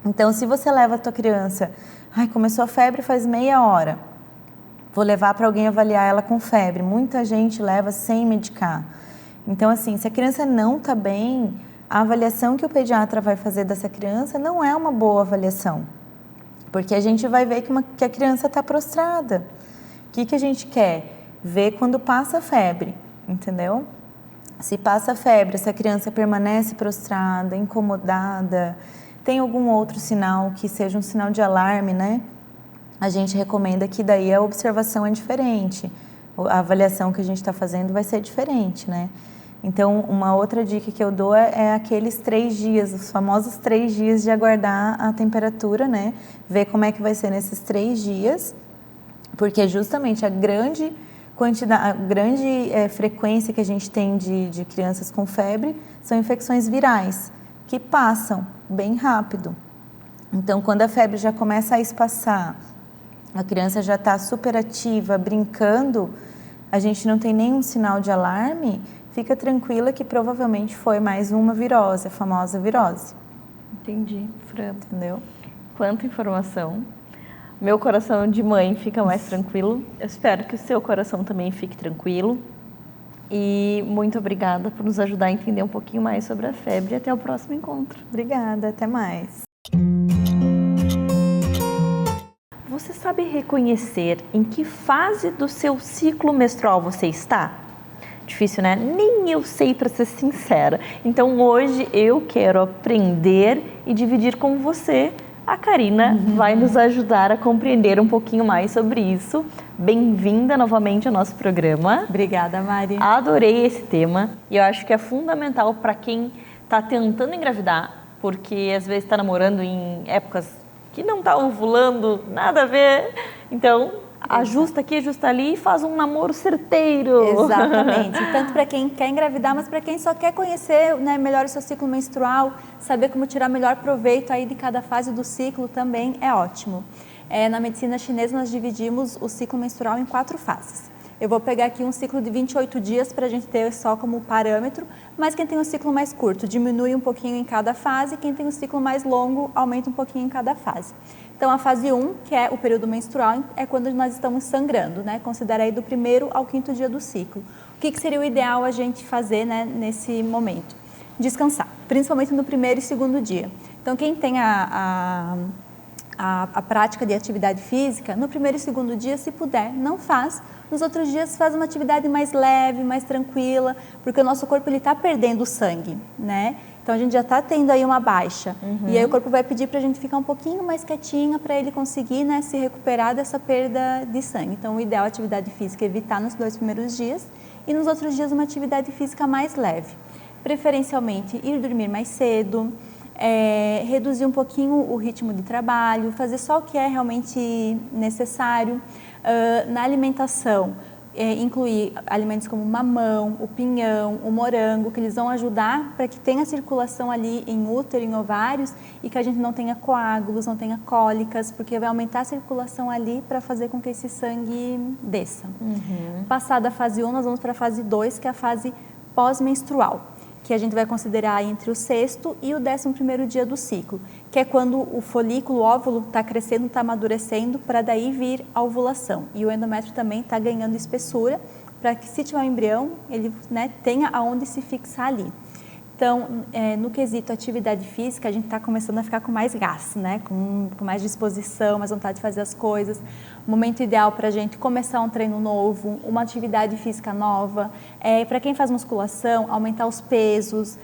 Então, se você leva a tua criança, começou a febre faz meia hora, vou levar para alguém avaliar ela com febre. Muita gente leva sem medicar. Então, assim, se a criança não está bem, a avaliação que o pediatra vai fazer dessa criança não é uma boa avaliação. Porque a gente vai ver que a criança está prostrada. O que a gente quer? Ver quando passa a febre, entendeu? Se passa a febre, essa criança permanece prostrada, incomodada, tem algum outro sinal que seja um sinal de alarme, né? A gente recomenda que daí a observação é diferente, a avaliação que a gente está fazendo vai ser diferente, né? Então, uma outra dica que eu dou é aqueles 3 dias, os famosos 3 dias de aguardar a temperatura, né? Ver como é que vai ser nesses 3 dias, porque justamente a grande frequência que a gente tem de crianças com febre são infecções virais, que passam bem rápido. Então, quando a febre já começa a espaçar, a criança já está super ativa, brincando, a gente não tem nenhum sinal de alarme, fica tranquila que provavelmente foi mais uma virose, a famosa virose. Entendi, Fran. Entendeu? Quanta informação. Meu coração de mãe fica mais tranquilo. Eu espero que o seu coração também fique tranquilo. E muito obrigada por nos ajudar a entender um pouquinho mais sobre a febre. Até o próximo encontro. Obrigada, até mais. Você sabe reconhecer em que fase do seu ciclo menstrual você está? Difícil, né? Nem eu sei, para ser sincera. Então hoje eu quero aprender e dividir com você. A Karina vai nos ajudar a compreender um pouquinho mais sobre isso. Bem-vinda novamente ao nosso programa. Obrigada, Mari. Adorei esse tema e eu acho que é fundamental para quem está tentando engravidar, porque às vezes está namorando em épocas que não está ovulando, nada a ver. Então, ajusta aqui, ajusta ali e faz um namoro certeiro. Exatamente. Tanto para quem quer engravidar, mas para quem só quer conhecer, né, melhor o seu ciclo menstrual, saber como tirar melhor proveito aí de cada fase do ciclo também é ótimo. Na medicina chinesa, nós dividimos o ciclo menstrual em 4 fases. Eu vou pegar aqui um ciclo de 28 dias para a gente ter só como parâmetro, mas quem tem um ciclo mais curto diminui um pouquinho em cada fase, quem tem um ciclo mais longo aumenta um pouquinho em cada fase. Então, a fase 1, que é o período menstrual, é quando nós estamos sangrando, né? Considera aí do 1º ao 5º dia do ciclo. O que seria o ideal a gente fazer, né, nesse momento? Descansar, principalmente no 1º e 2º dia. Então, quem tem a prática de atividade física, no 1º e 2º dia, se puder, não faz. Nos outros dias faz uma atividade mais leve, mais tranquila, porque o nosso corpo está perdendo sangue, né? Então a gente já está tendo aí uma baixa. E aí o corpo vai pedir para a gente ficar um pouquinho mais quietinha para ele conseguir, né, se recuperar dessa perda de sangue. Então o ideal é a atividade física evitar nos 2 primeiros dias e nos outros dias uma atividade física mais leve. Preferencialmente ir dormir mais cedo, reduzir um pouquinho o ritmo de trabalho, fazer só o que é realmente necessário. Na alimentação, incluir alimentos como o mamão, o pinhão, o morango, que eles vão ajudar para que tenha circulação ali em útero, em ovários e que a gente não tenha coágulos, não tenha cólicas, porque vai aumentar a circulação ali para fazer com que esse sangue desça. Passada a fase 1, nós vamos para a fase 2, que é a fase pós-menstrual, que a gente vai considerar entre o 6º e o 11º dia do ciclo, que é quando o folículo, o óvulo, está crescendo, está amadurecendo, para daí vir a ovulação. E o endométrio também está ganhando espessura, para que se tiver um embrião, ele, né, tenha aonde se fixar ali. Então, no quesito atividade física, a gente está começando a ficar com mais gás, né? Com mais disposição, mais vontade de fazer as coisas. momento ideal para a gente começar um treino novo, uma atividade física nova. Para quem faz musculação, aumentar os pesos,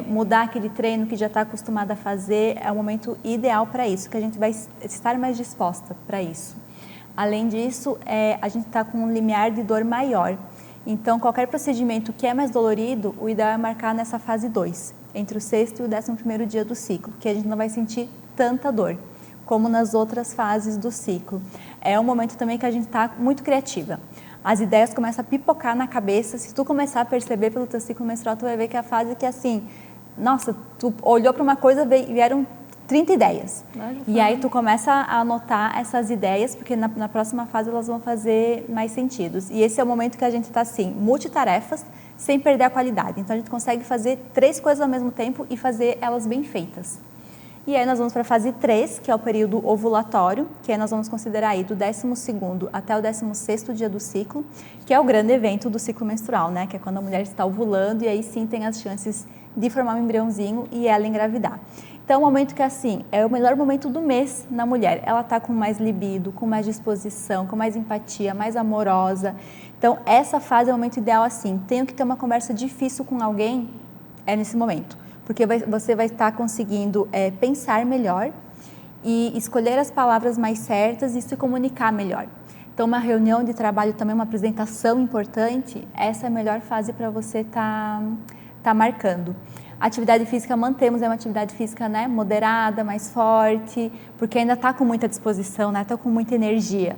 mudar aquele treino que já está acostumada a fazer, é o momento ideal para isso, que a gente vai estar mais disposta para isso. Além disso, a gente está com um limiar de dor maior. Então, qualquer procedimento que é mais dolorido, o ideal é marcar nessa fase 2, entre o 6º e o 11º dia do ciclo, que a gente não vai sentir tanta dor, como nas outras fases do ciclo. É um momento também que a gente está muito criativa. As ideias começam a pipocar na cabeça. Se tu começar a perceber pelo teu ciclo menstrual, tu vai ver que é a fase que assim, nossa, tu olhou para uma coisa, vieram 30 ideias. E aí tu começa a anotar essas ideias, porque na próxima fase elas vão fazer mais sentido. E esse é o momento que a gente está assim, multitarefas, sem perder a qualidade. Então a gente consegue fazer 3 coisas ao mesmo tempo e fazer elas bem feitas. E aí nós vamos para a fase 3, que é o período ovulatório, que aí nós vamos considerar aí do 12º até o 16º dia do ciclo, que é o grande evento do ciclo menstrual, né? Que é quando a mulher está ovulando e aí sim tem as chances de formar um embriãozinho e ela engravidar. Então, é um momento que, assim, é o melhor momento do mês na mulher. Ela está com mais libido, com mais disposição, com mais empatia, mais amorosa. Então, essa fase é o momento ideal, assim. Tenho que ter uma conversa difícil com alguém, é nesse momento. Porque você vai estar conseguindo pensar melhor e escolher as palavras mais certas e se comunicar melhor. Então, uma reunião de trabalho também, uma apresentação importante, essa é a melhor fase para você tá marcando. Atividade física mantemos, é uma atividade física, né, moderada, mais forte, porque ainda está com muita disposição, né, está com muita energia.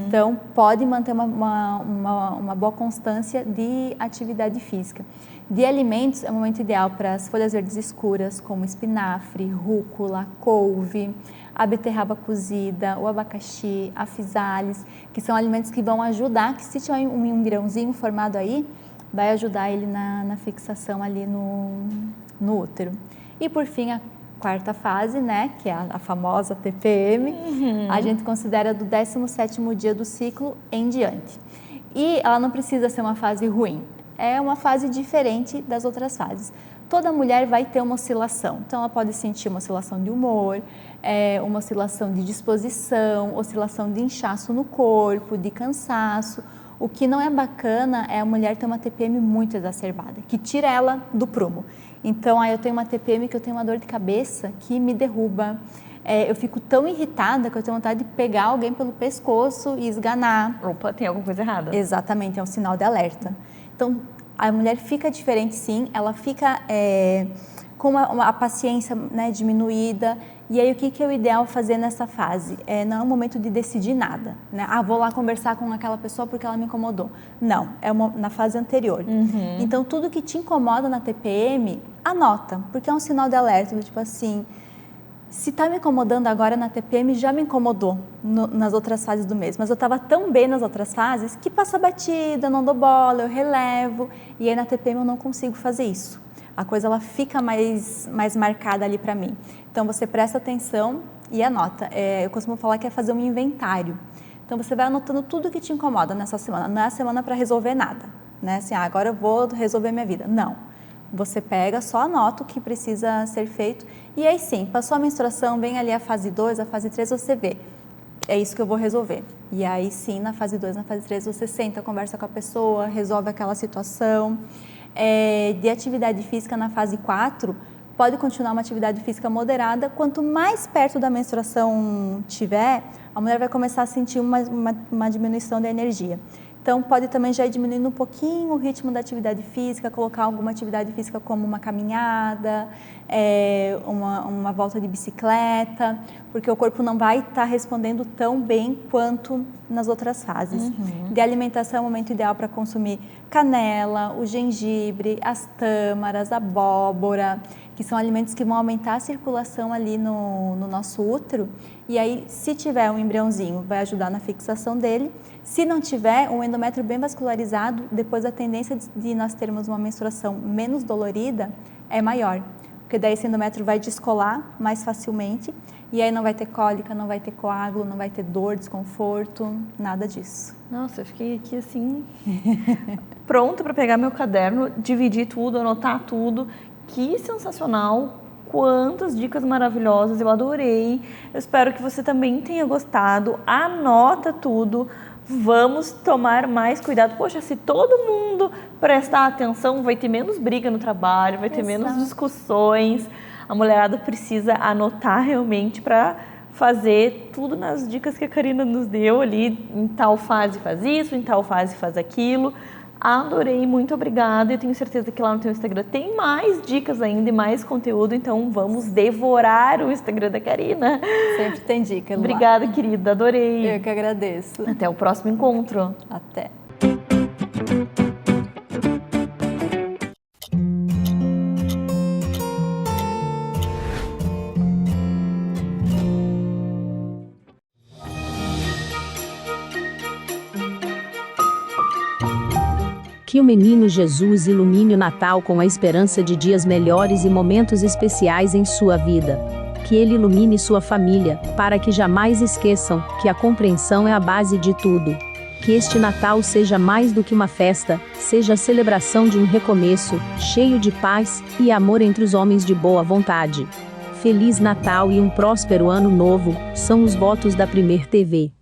Então, pode manter uma boa constância de atividade física. De alimentos, é o momento ideal para as folhas verdes escuras, como espinafre, rúcula, couve, a beterraba cozida, o abacaxi, a physalis, que são alimentos que vão ajudar, que se tiver um embriãozinho formado aí, vai ajudar ele na fixação ali no útero. E por fim, a 4ª fase, né, que é a famosa TPM, a gente considera do 17º dia do ciclo em diante. E ela não precisa ser uma fase ruim, é uma fase diferente das outras fases. Toda mulher vai ter uma oscilação, então ela pode sentir uma oscilação de humor, uma oscilação de disposição, oscilação de inchaço no corpo, de cansaço. O que não é bacana é a mulher ter uma TPM muito exacerbada, que tira ela do prumo. Então, aí eu tenho uma TPM que eu tenho uma dor de cabeça que me derruba. Eu fico tão irritada que eu tenho vontade de pegar alguém pelo pescoço e esganar. Opa, tem alguma coisa errada. Exatamente, é um sinal de alerta. Então, a mulher fica diferente sim, ela fica com a paciência, né, diminuída. E aí, o que é o ideal fazer nessa fase? Não é um momento de decidir nada, né? Vou lá conversar com aquela pessoa porque ela me incomodou. Não, na fase anterior. Então, tudo que te incomoda na TPM, anota, porque é um sinal de alerta, do tipo assim, se está me incomodando agora na TPM, já me incomodou nas outras fases do mês, mas eu estava tão bem nas outras fases que passa batida, não dou bola, eu relevo, e aí na TPM eu não consigo fazer isso. A coisa ela fica mais marcada ali para mim. Então, você presta atenção e anota. Eu costumo falar que é fazer um inventário. Então, você vai anotando tudo que te incomoda nessa semana. Não é a semana para resolver nada, né? Assim, agora eu vou resolver minha vida. Não. Você pega, só anota o que precisa ser feito. E aí sim, passou a menstruação, vem ali a fase 2, a fase 3, você vê. É isso que eu vou resolver. E aí sim, na fase 2, na fase 3, você senta, conversa com a pessoa, resolve aquela situação. De atividade física na fase 4, pode continuar uma atividade física moderada. Quanto mais perto da menstruação tiver, a mulher vai começar a sentir uma diminuição da energia. Então, pode também já ir diminuindo um pouquinho o ritmo da atividade física, colocar alguma atividade física como uma caminhada, uma volta de bicicleta, porque o corpo não vai estar respondendo tão bem quanto nas outras fases. De alimentação, é o momento ideal para consumir canela, o gengibre, as tâmaras, a abóbora, que são alimentos que vão aumentar a circulação ali no nosso útero. E aí, se tiver um embriãozinho, vai ajudar na fixação dele. Se não tiver um endométrio bem vascularizado, depois a tendência de nós termos uma menstruação menos dolorida é maior. Porque daí esse endométrio vai descolar mais facilmente e aí não vai ter cólica, não vai ter coágulo, não vai ter dor, desconforto, nada disso. Nossa, eu fiquei aqui assim, pronta para pegar meu caderno, dividir tudo, anotar tudo. Que sensacional! quantas dicas maravilhosas, eu adorei. Eu espero que você também tenha gostado. Anota tudo. Vamos tomar mais cuidado. Poxa, se todo mundo prestar atenção, vai ter menos briga no trabalho, vai ter menos discussões. A mulherada precisa anotar realmente para fazer tudo nas dicas que a Karina nos deu ali. Em tal fase faz isso, em tal fase faz aquilo. Adorei, muito obrigada. Eu tenho certeza que lá no teu Instagram tem mais dicas ainda e mais conteúdo, então vamos devorar o Instagram da Karina. Sempre tem dica, Luá. Obrigada, querida, adorei. Eu que agradeço. Até o próximo encontro. Até. Que o menino Jesus ilumine o Natal com a esperança de dias melhores e momentos especiais em sua vida. Que ele ilumine sua família, para que jamais esqueçam que a compreensão é a base de tudo. Que este Natal seja mais do que uma festa, seja a celebração de um recomeço, cheio de paz e amor entre os homens de boa vontade. Feliz Natal e um próspero Ano Novo, são os votos da Primeira TV.